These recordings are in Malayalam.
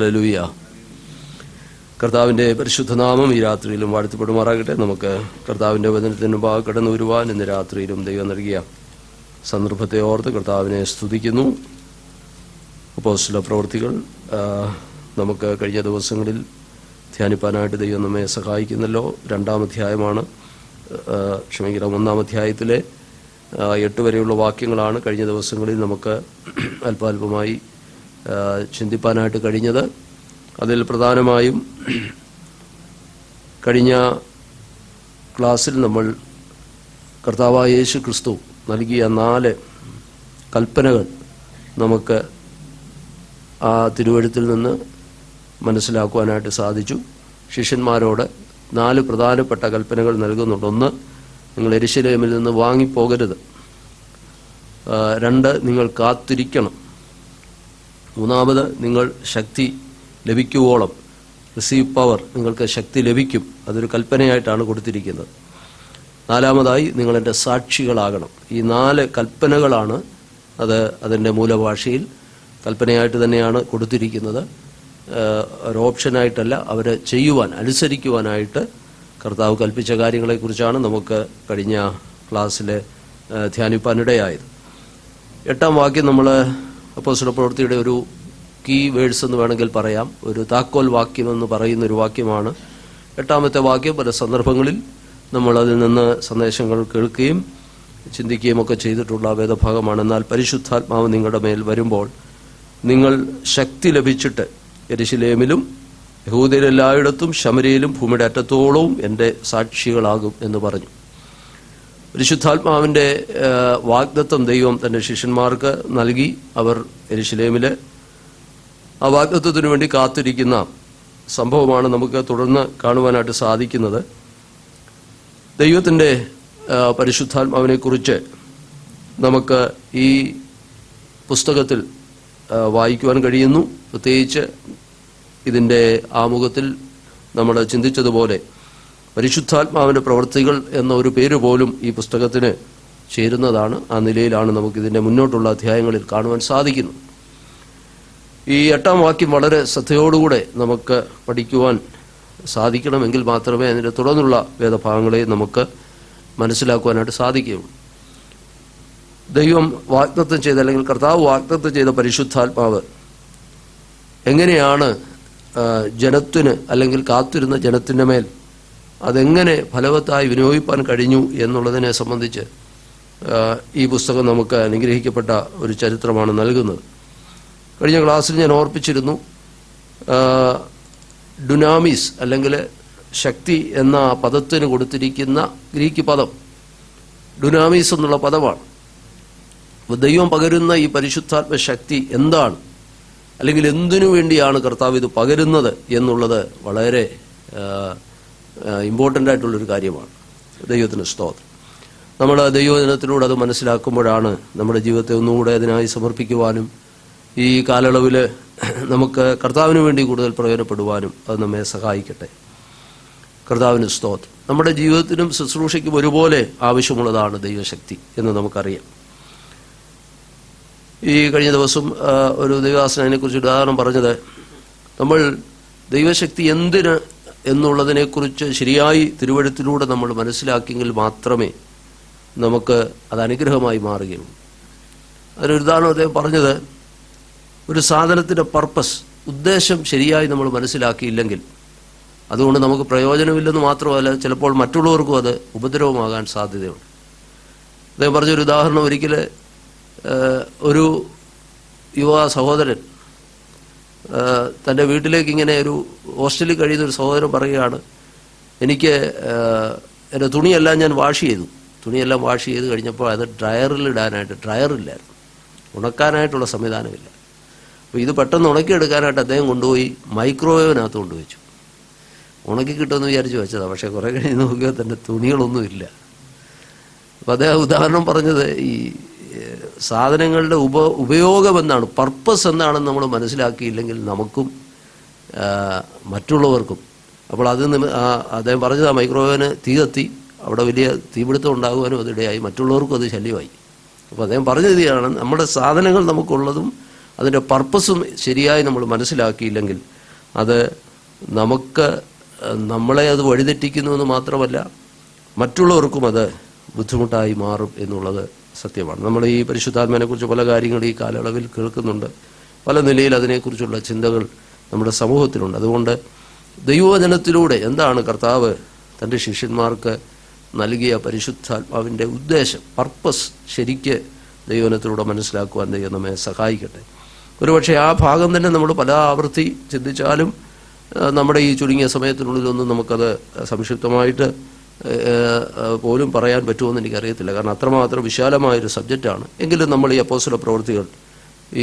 ഹല്ലേലൂയ. കർത്താവിൻ്റെ പരിശുദ്ധനാമം ഈ രാത്രിയിലും വാഴ്ത്തപ്പെടുമാറാകട്ടെ. നമുക്ക് കർത്താവിൻ്റെ വചനത്തിന് മുമ്പാകെ കടന്നു വരുവാൻ ഇന്ന് രാത്രിയിലും ദൈവം നൽകിയ സന്ദർഭത്തെ ഓർത്ത് കർത്താവിനെ സ്തുതിക്കുന്നു. അപ്പോസ്തല പ്രവൃത്തികൾ നമുക്ക് കഴിഞ്ഞ ദിവസങ്ങളിൽ ധ്യാനിപ്പാനായിട്ട് ദൈവം നമ്മെ സഹായിക്കുന്നല്ലോ. 2-ാം അധ്യായമാണ്, ഒന്നാം അധ്യായത്തിലെ 8 വരെയുള്ള വാക്യങ്ങളാണ് കഴിഞ്ഞ ദിവസങ്ങളിൽ നമുക്ക് അല്പാൽപമായി ചിന്തിപ്പാനായിട്ട് കഴിഞ്ഞത്. അതിൽ പ്രധാനമായും കഴിഞ്ഞ ക്ലാസ്സിൽ നമ്മൾ കർത്താവായ യേശു ക്രിസ്തു നൽകിയ 4 കൽപ്പനകൾ നമുക്ക് ആ തിരുവെഴുത്തിൽ നിന്ന് മനസ്സിലാക്കുവാനായിട്ട് സാധിച്ചു. ശിഷ്യന്മാരോട് 4 പ്രധാനപ്പെട്ട കൽപ്പനകൾ നൽകുന്നുണ്ട്. 1, നിങ്ങൾ യെരൂശലേമിൽ നിന്ന് വാങ്ങിപ്പോകരുത്. 2, നിങ്ങൾ കാത്തിരിക്കണം. 3, നിങ്ങൾ ശക്തി ലഭിക്കുവോളം, റിസീവ് പവർ, നിങ്ങൾക്ക് ശക്തി ലഭിക്കും. അതൊരു കൽപ്പനയായിട്ടാണ് കൊടുത്തിരിക്കുന്നത്. 4, നിങ്ങൾ എൻ്റെ സാക്ഷികളാകണം. ഈ 4 കൽപ്പനകളാണ് അതിൻ്റെ മൂലഭാഷയിൽ കൽപ്പനയായിട്ട് തന്നെയാണ് കൊടുത്തിരിക്കുന്നത്. ഒരു ഓപ്ഷനായിട്ടല്ല, അവരെ ചെയ്യുവാൻ, അനുസരിക്കുവാനായിട്ട് കർത്താവ് കൽപ്പിച്ച കാര്യങ്ങളെക്കുറിച്ചാണ് നമുക്ക് കഴിഞ്ഞ ക്ലാസ്സിൽ ധ്യാനിപ്പാനിടയായത്. 8-ാം വാക്യം നമ്മൾ അപ്പോസ്തല പ്രവൃത്തിയുടെ ഒരു കീ വേഴ്സ് എന്ന് വേണമെങ്കിൽ പറയാം, ഒരു താക്കോൽ വാക്യം എന്ന് പറയുന്നൊരു വാക്യമാണ്. 8-ാമത്തെ വാക്യം പല സന്ദർഭങ്ങളിൽ നമ്മൾ അതിൽ നിന്ന് സന്ദേശങ്ങൾ കേൾക്കുകയും ചിന്തിക്കുകയും ഒക്കെ ചെയ്തിട്ടുള്ള വേദഭാഗമാണ്. എന്നാൽ പരിശുദ്ധാത്മാവ് നിങ്ങളുടെ മേൽ വരുമ്പോൾ നിങ്ങൾ ശക്തി ലഭിച്ചിട്ട് യെരൂശലേമിലും യഹൂദരെല്ലായിടത്തും ശമര്യയിലും ഭൂമിയുടെ അറ്റത്തോളവും എൻ്റെ സാക്ഷികളാകും എന്ന് പറഞ്ഞു. പരിശുദ്ധാത്മാവിൻ്റെ വാഗ്ദത്തം ദൈവം തൻ്റെ ശിഷ്യന്മാർക്ക് നൽകി. അവർ യെരൂശലേമിലെ ആ വാഗ്ദത്തത്തിനു വേണ്ടി കാത്തിരിക്കുന്ന സംഭവമാണ് നമുക്ക് തുടർന്ന് കാണുവാനായിട്ട് സാധിക്കുന്നത്. ദൈവത്തിൻ്റെ പരിശുദ്ധാത്മാവിനെക്കുറിച്ച് നമുക്ക് ഈ പുസ്തകത്തിൽ വായിക്കുവാൻ കഴിയുന്നു. പ്രത്യേകിച്ച് ഇതിൻ്റെ ആമുഖത്തിൽ നമ്മൾ ചിന്തിച്ചതുപോലെ പരിശുദ്ധാത്മാവിൻ്റെ പ്രവൃത്തികൾ എന്ന ഒരു പേര് പോലും ഈ പുസ്തകത്തിന് ചേരുന്നതാണ്. ആ നിലയിലാണ് നമുക്കിതിൻ്റെ മുന്നോട്ടുള്ള അധ്യായങ്ങളിൽ കാണുവാൻ സാധിക്കുന്നത്. ഈ 8-ാം വാക്യം വളരെ ശ്രദ്ധയോടുകൂടെ നമുക്ക് പഠിക്കുവാൻ സാധിക്കണമെങ്കിൽ മാത്രമേ അതിൻ്റെ തുടർന്നുള്ള വേദഭാഗങ്ങളെ നമുക്ക് മനസ്സിലാക്കുവാനായിട്ട് സാധിക്കുകയുള്ളൂ. ദൈവം വാഗ്ദത്തം ചെയ്ത, അല്ലെങ്കിൽ കർത്താവ് വാഗ്ദത്തം ചെയ്ത പരിശുദ്ധാത്മാവ് എങ്ങനെയാണ് ജനത്തിന്, അല്ലെങ്കിൽ കാത്തിരുന്ന ജനത്തിൻ്റെ മേൽ അതെങ്ങനെ ഫലവത്തായി വിനിയോഗിക്കാൻ കഴിഞ്ഞു എന്നുള്ളതിനെ സംബന്ധിച്ച് ഈ പുസ്തകം നമുക്ക് അനുഗ്രഹിക്കപ്പെട്ട ഒരു ചരിത്രമാണ് നൽകുന്നത്. കഴിഞ്ഞ ക്ലാസ്സിൽ ഞാൻ ഓർപ്പിച്ചിരുന്നു, ഡുനാമിസ് അല്ലെങ്കിൽ ശക്തി എന്ന പദത്തിന് കൊടുത്തിരിക്കുന്ന ഗ്രീക്ക് പദം ഡുനാമിസ് എന്നുള്ള പദമാണ്. അപ്പോൾ ദൈവം പകരുന്ന ഈ പരിശുദ്ധാത്മ ശക്തി എന്താണ്, അല്ലെങ്കിൽ എന്തിനു വേണ്ടിയാണ് കർത്താവ് ഇത് പകരുന്നത് എന്നുള്ളത് വളരെ ഇമ്പോർട്ടൻ്റ് ആയിട്ടുള്ളൊരു കാര്യമാണ്. ദൈവത്തിന് സ്തോത്രം. നമ്മൾ ദൈവജനത്തിലൂടെ അത് മനസ്സിലാക്കുമ്പോഴാണ് നമ്മുടെ ജീവിതത്തെ ഒന്നുകൂടെ അതിനായി സമർപ്പിക്കുവാനും ഈ കാലയളവിൽ നമുക്ക് കർത്താവിന് വേണ്ടി കൂടുതൽ പ്രയോജനപ്പെടുവാനും അത് നമ്മെ സഹായിക്കട്ടെ. കർത്താവിന് സ്തോത്രം. നമ്മുടെ ജീവിതത്തിനും ശുശ്രൂഷയ്ക്കും ഒരുപോലെ ആവശ്യമുള്ളതാണ് ദൈവശക്തി എന്ന് നമുക്കറിയാം. ഈ കഴിഞ്ഞ ദിവസം ഒരു ദൈവദാസൻ അതിനെക്കുറിച്ച് ഉദാഹരണം പറഞ്ഞത്, നമ്മൾ ദൈവശക്തി എന്തിന് എന്നുള്ളതിനെക്കുറിച്ച് ശരിയായി തിരുവെഴുത്തിലൂടെ നമ്മൾ മനസ്സിലാക്കിയെങ്കിൽ മാത്രമേ നമുക്ക് അത് അനുഗ്രഹമായി മാറുകയുള്ളൂ. അതിനൊരു ഉദാഹരണം അദ്ദേഹം പറഞ്ഞത്, ഒരു സാധനത്തിൻ്റെ പർപ്പസ്, ഉദ്ദേശം ശരിയായി നമ്മൾ മനസ്സിലാക്കിയില്ലെങ്കിൽ അതുകൊണ്ട് നമുക്ക് പ്രയോജനമില്ലെന്ന് മാത്രമല്ല, ചിലപ്പോൾ മറ്റുള്ളവർക്കും അത് ഉപദ്രവമാകാൻ സാധ്യതയുണ്ട്. അദ്ദേഹം പറഞ്ഞൊരു ഉദാഹരണം, ഒരിക്കൽ ഒരു യുവ സഹോദരൻ തൻ്റെ വീട്ടിലേക്ക് ഇങ്ങനെ ഒരു ഹോസ്റ്റലിൽ കഴിയുന്ന ഒരു സഹോദരൻ പറയുകയാണ്, എനിക്ക് എൻ്റെ തുണിയെല്ലാം ഞാൻ വാഷ് ചെയ്തു. തുണിയെല്ലാം വാഷ് ചെയ്ത് കഴിഞ്ഞപ്പോൾ അത് ഡ്രയറിലിടാനായിട്ട് ഡ്രയറില്ലായിരുന്നു, ഉണക്കാനായിട്ടുള്ള സംവിധാനമില്ല. അപ്പോൾ ഇത് പെട്ടെന്ന് ഉണക്കിയെടുക്കാനായിട്ട് അദ്ദേഹം കൊണ്ടുപോയി മൈക്രോവേവിനകത്ത് കൊണ്ടുവച്ചു. ഉണക്കി കിട്ടുമെന്ന് വിചാരിച്ച് വെച്ചതാണ്. പക്ഷേ കുറേ കഴിഞ്ഞ് നോക്കിയാൽ തന്നെ തുണികളൊന്നുമില്ല. അപ്പോൾ അദ്ദേഹം ഉദാഹരണം പറഞ്ഞത്, ഈ സാധനങ്ങളുടെ ഉപയോഗം എന്താണ്, പർപ്പസ് എന്താണെന്ന് നമ്മൾ മനസ്സിലാക്കിയില്ലെങ്കിൽ നമുക്കും മറ്റുള്ളവർക്കും. അപ്പോൾ അദ്ദേഹം പറഞ്ഞത്, ആ മൈക്രോവേവിന് തീ കത്തി അവിടെ വലിയ തീപിടുത്തം ഉണ്ടാകുവാനും അതിടയായി, മറ്റുള്ളവർക്കും അത് ശല്യമായി. അപ്പോൾ അദ്ദേഹം പറഞ്ഞതാണ്, നമ്മുടെ സാധനങ്ങൾ നമുക്കുള്ളതും അതിൻ്റെ പർപ്പസും ശരിയായി നമ്മൾ മനസ്സിലാക്കിയില്ലെങ്കിൽ അത് നമ്മളെ അത് വഴിതെറ്റിക്കുന്നുവെന്ന് മാത്രമല്ല മറ്റുള്ളവർക്കും അത് ബുദ്ധിമുട്ടായി മാറും എന്നുള്ളത് സത്യമാണ്. നമ്മൾ ഈ പരിശുദ്ധാത്മാവിനെക്കുറിച്ച് പല കാര്യങ്ങൾ ഈ കാലയളവിൽ കേൾക്കുന്നുണ്ട്. പല നിലയിൽ അതിനെക്കുറിച്ചുള്ള ചിന്തകൾ നമ്മുടെ സമൂഹത്തിലുണ്ട്. അതുകൊണ്ട് ദൈവവചനത്തിലൂടെ എന്താണ് കർത്താവ് തൻ്റെ ശിഷ്യന്മാർക്ക് നൽകിയ പരിശുദ്ധാത്മാവിൻ്റെ ഉദ്ദേശം, പർപ്പസ് ശരിക്ക് ദൈവവചനത്തിലൂടെ മനസ്സിലാക്കുവാൻ ദൈവം നമ്മെ സഹായിക്കട്ടെ. ഒരുപക്ഷെ ആ ഭാഗം തന്നെ നമ്മൾ പല ആവർത്തി ചിന്തിച്ചാലും നമ്മുടെ ഈ ചുരുങ്ങിയ സമയത്തിനുള്ളിലൊന്നും നമുക്കത് സംക്ഷിപ്തമായിട്ട് പോലും പറയാൻ പറ്റുമെന്ന് എനിക്കറിയത്തില്ല. കാരണം അത്രമാത്രം വിശാലമായൊരു സബ്ജക്റ്റാണ്. എങ്കിലും നമ്മൾ ഈ അപ്പോസ്തല പ്രവൃത്തികൾ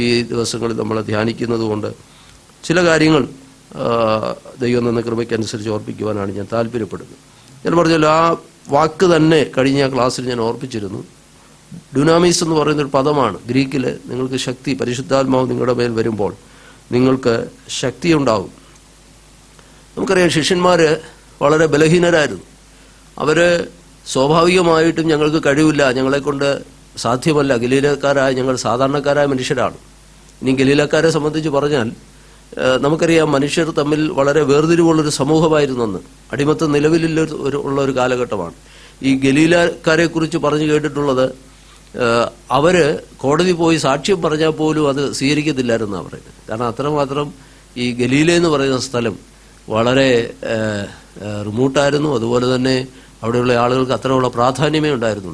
ഈ ദിവസങ്ങളിൽ നമ്മൾ ധ്യാനിക്കുന്നത് കൊണ്ട് ചില കാര്യങ്ങൾ ദൈവം തന്ന കൃപയ്ക്കനുസരിച്ച് ഓർപ്പിക്കുവാനാണ് ഞാൻ താല്പര്യപ്പെടുന്നത്. ഞാൻ പറഞ്ഞല്ലോ, ആ വാക്ക് തന്നെ കഴിഞ്ഞ ക്ലാസ്സിൽ ഞാൻ ഓർപ്പിച്ചിരുന്നു. ഡുനാമീസ് എന്ന് പറയുന്നൊരു പദമാണ്. ഗ്രീക്കിൽ നിങ്ങൾക്ക് ശക്തി, പരിശുദ്ധാത്മാവ് നിങ്ങളുടെ മേൽ വരുമ്പോൾ നിങ്ങൾക്ക് ശക്തി ഉണ്ടാവും. നമുക്കറിയാം ശിഷ്യന്മാർ വളരെ ബലഹീനരായിരുന്നു. അവർ സ്വാഭാവികമായിട്ടും ഞങ്ങൾക്ക് കഴിവില്ല, ഞങ്ങളെക്കൊണ്ട് സാധ്യമല്ല, ഗലീലക്കാരായ ഞങ്ങൾ സാധാരണക്കാരായ മനുഷ്യരാണ്. ഇനി ഗലീലക്കാരെ സംബന്ധിച്ച് പറഞ്ഞാൽ നമുക്കറിയാം മനുഷ്യർ തമ്മിൽ വളരെ വേർതിരിവുള്ളൊരു സമൂഹമായിരുന്നു അന്ന്. അടിമത്തം ഉള്ള ഒരു കാലഘട്ടമാണ്. ഈ ഗലീലക്കാരെ കുറിച്ച് പറഞ്ഞു കേട്ടിട്ടുള്ളത്, അവർ കോടതി പോയി സാക്ഷ്യം പറഞ്ഞാൽ പോലും അത് സ്വീകരിക്കത്തില്ലായിരുന്നു അവർ. കാരണം അത്രമാത്രം ഈ ഗലീല എന്ന് പറയുന്ന സ്ഥലം വളരെ റിമോട്ടായിരുന്നു. അതുപോലെ തന്നെ അവിടെയുള്ള ആളുകൾക്ക് അത്രയുള്ള പ്രാധാന്യമേ ഉണ്ടായിരുന്നു.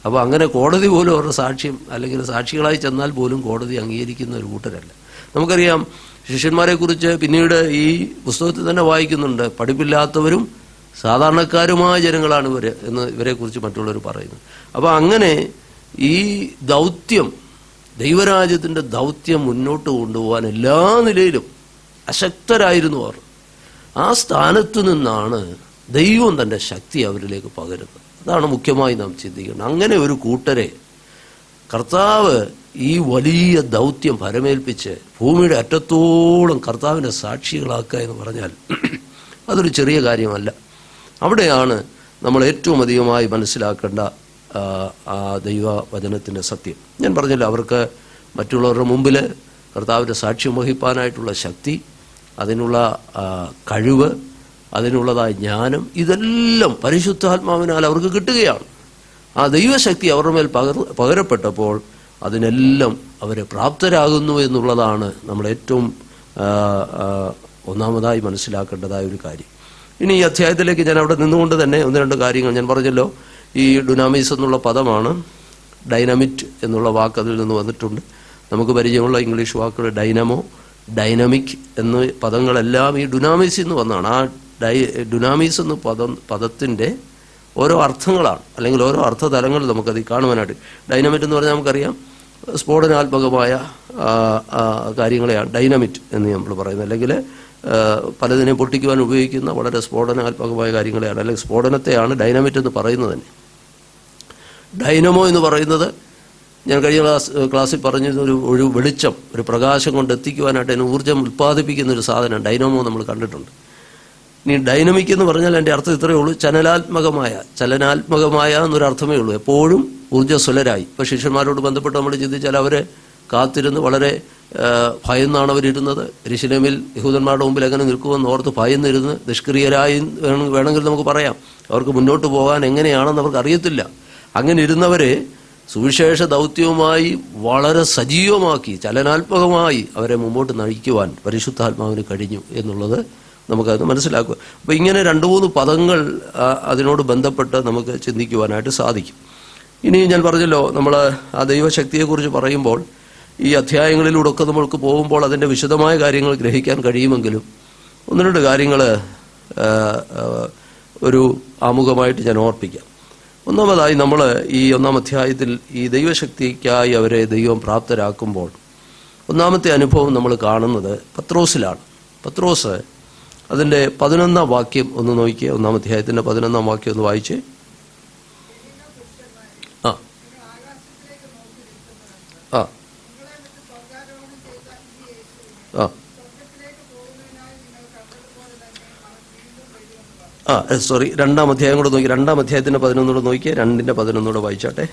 അപ്പോൾ അങ്ങനെ കോടതി പോലും അവരുടെ സാക്ഷ്യം അല്ലെങ്കിൽ സാക്ഷികളായി ചെന്നാൽ പോലും കോടതി അംഗീകരിക്കുന്ന ഒരു കൂട്ടരല്ല. നമുക്കറിയാം ശിഷ്യന്മാരെക്കുറിച്ച് പിന്നീട് ഈ പുസ്തകത്തിൽ തന്നെ വായിക്കുന്നുണ്ട്, പഠിപ്പില്ലാത്തവരും സാധാരണക്കാരുമായ ജനങ്ങളാണ് ഇവർ എന്ന് ഇവരെക്കുറിച്ച് മറ്റുള്ളവർ പറയുന്നു. അപ്പോൾ അങ്ങനെ ഈ ദൗത്യം, ദൈവരാജ്യത്തിൻ്റെ ദൗത്യം മുന്നോട്ട് കൊണ്ടുപോകാൻ എല്ലാ നിലയിലും അശക്തരായിരുന്നു അവർ. ആ സ്ഥാനത്തു നിന്നാണ് ദൈവം തൻ്റെ ശക്തി അവരിലേക്ക് പകരുന്നത്. അതാണ് മുഖ്യമായി നാം ചിന്തിക്കുന്നത്. അങ്ങനെ ഒരു കൂട്ടരെ കർത്താവ് ഈ വലിയ ദൗത്യം പരമേൽപ്പിച്ച് ഭൂമിയുടെ അറ്റത്തോളം കർത്താവിൻ്റെ സാക്ഷികളാക്കുക എന്ന് പറഞ്ഞാൽ അതൊരു ചെറിയ കാര്യമല്ല. അവിടെയാണ് നമ്മൾ ഏറ്റവും അധികമായി മനസ്സിലാക്കേണ്ട ആ ദൈവവചനത്തിൻ്റെ സത്യം. ഞാൻ പറഞ്ഞല്ലോ, അവർക്ക് മറ്റുള്ളവരുടെ മുമ്പിൽ കർത്താവിൻ്റെ സാക്ഷ്യം വഹിപ്പാനായിട്ടുള്ള ശക്തി, അതിനുള്ള കഴിവ്, അതിനുള്ളതായ ജ്ഞാനം, ഇതെല്ലാം പരിശുദ്ധാത്മാവിനാൽ അവർക്ക് കിട്ടുകയാണ്. ആ ദൈവശക്തി അവരുടെ മേൽ പകരപ്പെട്ടപ്പോൾ അതിനെല്ലാം അവരെ പ്രാപ്തരാകുന്നു എന്നുള്ളതാണ് നമ്മൾ ഏറ്റവും ഒന്നാമതായി മനസ്സിലാക്കേണ്ടതായ ഒരു കാര്യം. ഇനി ഈ അധ്യായത്തിലേക്ക് ഞാൻ അവിടെ നിന്നുകൊണ്ട് തന്നെ ഒന്ന് രണ്ട് കാര്യങ്ങൾ ഞാൻ പറഞ്ഞല്ലോ. ഈ ഡുനാമീസ് എന്നുള്ള പദമാണ്. ഡൈനാമിറ്റ് എന്നുള്ള വാക്ക് അതിൽ നിന്ന് വന്നിട്ടുണ്ട്. നമുക്ക് പരിചയമുള്ള ഇംഗ്ലീഷ് വാക്കുകൾ ഡൈനമോ, ഡൈനമിക് എന്ന പദങ്ങളെല്ലാം ഈ ഡുനാമീസ് എന്ന് വന്നതാണ്. ആ ഡുനാമീസ് എന്ന പദത്തിൻ്റെ ഓരോ അർത്ഥങ്ങളാണ്, അല്ലെങ്കിൽ ഓരോ അർത്ഥതലങ്ങൾ നമുക്കത് കാണുവാനായിട്ട്. ഡൈനാമിറ്റ് എന്ന് പറഞ്ഞാൽ നമുക്കറിയാം സ്ഫോടനാത്മകമായ കാര്യങ്ങളെയാണ് ഡൈനാമിറ്റ് എന്ന് നമ്മൾ പറയുന്നത്. അല്ലെങ്കിൽ പലതിനെ പൊട്ടിക്കുവാൻ ഉപയോഗിക്കുന്ന വളരെ സ്ഫോടനാത്മകമായ കാര്യങ്ങളെയാണ്, അല്ലെങ്കിൽ സ്ഫോടനത്തെയാണ് ഡൈനാമിറ്റ് എന്ന് പറയുന്നത് തന്നെ. ഡൈനമോ എന്ന് പറയുന്നത് ഞാൻ കഴിഞ്ഞ ക്ലാസ്സിൽ പറഞ്ഞിരുന്ന ഒരു വെളിച്ചം, ഒരു പ്രകാശം കൊണ്ട് എത്തിക്കുവാനായിട്ട് അതിന് ഊർജ്ജം ഉൽപ്പാദിപ്പിക്കുന്ന ഒരു സാധനം ഡൈനമോ നമ്മൾ കണ്ടിട്ടുണ്ട്. ഇനി ഡൈനമിക് എന്ന് പറഞ്ഞാൽ എൻ്റെ അർത്ഥം ഇത്രയേ ഉള്ളൂ, ചലനാത്മകമായ എന്നൊരർത്ഥമേ ഉള്ളൂ. എപ്പോഴും ഊർജ്ജസ്വലരായി. ഇപ്പോൾ ശിഷ്യന്മാരോട് ബന്ധപ്പെട്ട് നമ്മൾ ചിന്തിച്ചാൽ അവർ കാത്തിരുന്ന് വളരെ ഭയന്നാണ് അവരിരുന്നത്. യെരൂശലേമിൽ യഹൂദന്മാരുടെ മുമ്പിൽ എങ്ങനെ നിൽക്കുമെന്ന് ഓർത്ത് ഭയന്നിരുന്ന് നിഷ്ക്രിയരായി വേണമെങ്കിൽ നമുക്ക് പറയാം. അവർക്ക് മുന്നോട്ട് പോകാൻ എങ്ങനെയാണെന്ന് അവർക്ക് അറിയത്തില്ല. അങ്ങനെ ഇരുന്നവരെ സുവിശേഷ ദൗത്യവുമായി വളരെ സജീവമാക്കി, ചലനാത്മകമായി അവരെ മുമ്പോട്ട് നയിക്കുവാൻ പരിശുദ്ധാത്മാവിന് കഴിഞ്ഞു എന്നുള്ളത് നമുക്കത് മനസ്സിലാക്കുക. അപ്പോൾ ഇങ്ങനെ 2-3 പദങ്ങൾ അതിനോട് ബന്ധപ്പെട്ട് നമുക്ക് ചിന്തിക്കുവാനായിട്ട് സാധിക്കും. ഇനി ഞാൻ പറഞ്ഞല്ലോ, നമ്മൾ ആ ദൈവശക്തിയെക്കുറിച്ച് പറയുമ്പോൾ ഈ അധ്യായങ്ങളിലൂടെയൊക്കെ നമ്മൾക്ക് പോകുമ്പോൾ അതിൻ്റെ വിശദമായ കാര്യങ്ങൾ ഗ്രഹിക്കാൻ കഴിയുമെങ്കിലും 1-2 കാര്യങ്ങൾ ഒരു ആമുഖമായിട്ട് ഞാൻ ഓർപ്പിക്കാം. ഒന്നാമതായി, നമ്മൾ ഈ 1-ാം അധ്യായത്തിൽ ഈ ദൈവശക്തിക്കായി അവരെ ദൈവം പ്രാപ്തരാക്കുമ്പോൾ ഒന്നാമത്തെ അനുഭവം നമ്മൾ കാണുന്നത് പത്രോസിലാണ്. പത്രോസ് അതിൻ്റെ 11-ാം വാക്യം ഒന്ന് നോക്കിയേ. 1-ാം അധ്യായത്തിൻ്റെ 11-ാം വാക്യം ഒന്ന് വായിച്ചേ. സോറി, 2-ാം അധ്യായം കൂടെ നോക്കി. 2-ാം അധ്യായത്തിൻ്റെ 11 നോക്കിയേ. 2-ന്റെ 11 വായിച്ചാട്ടെ.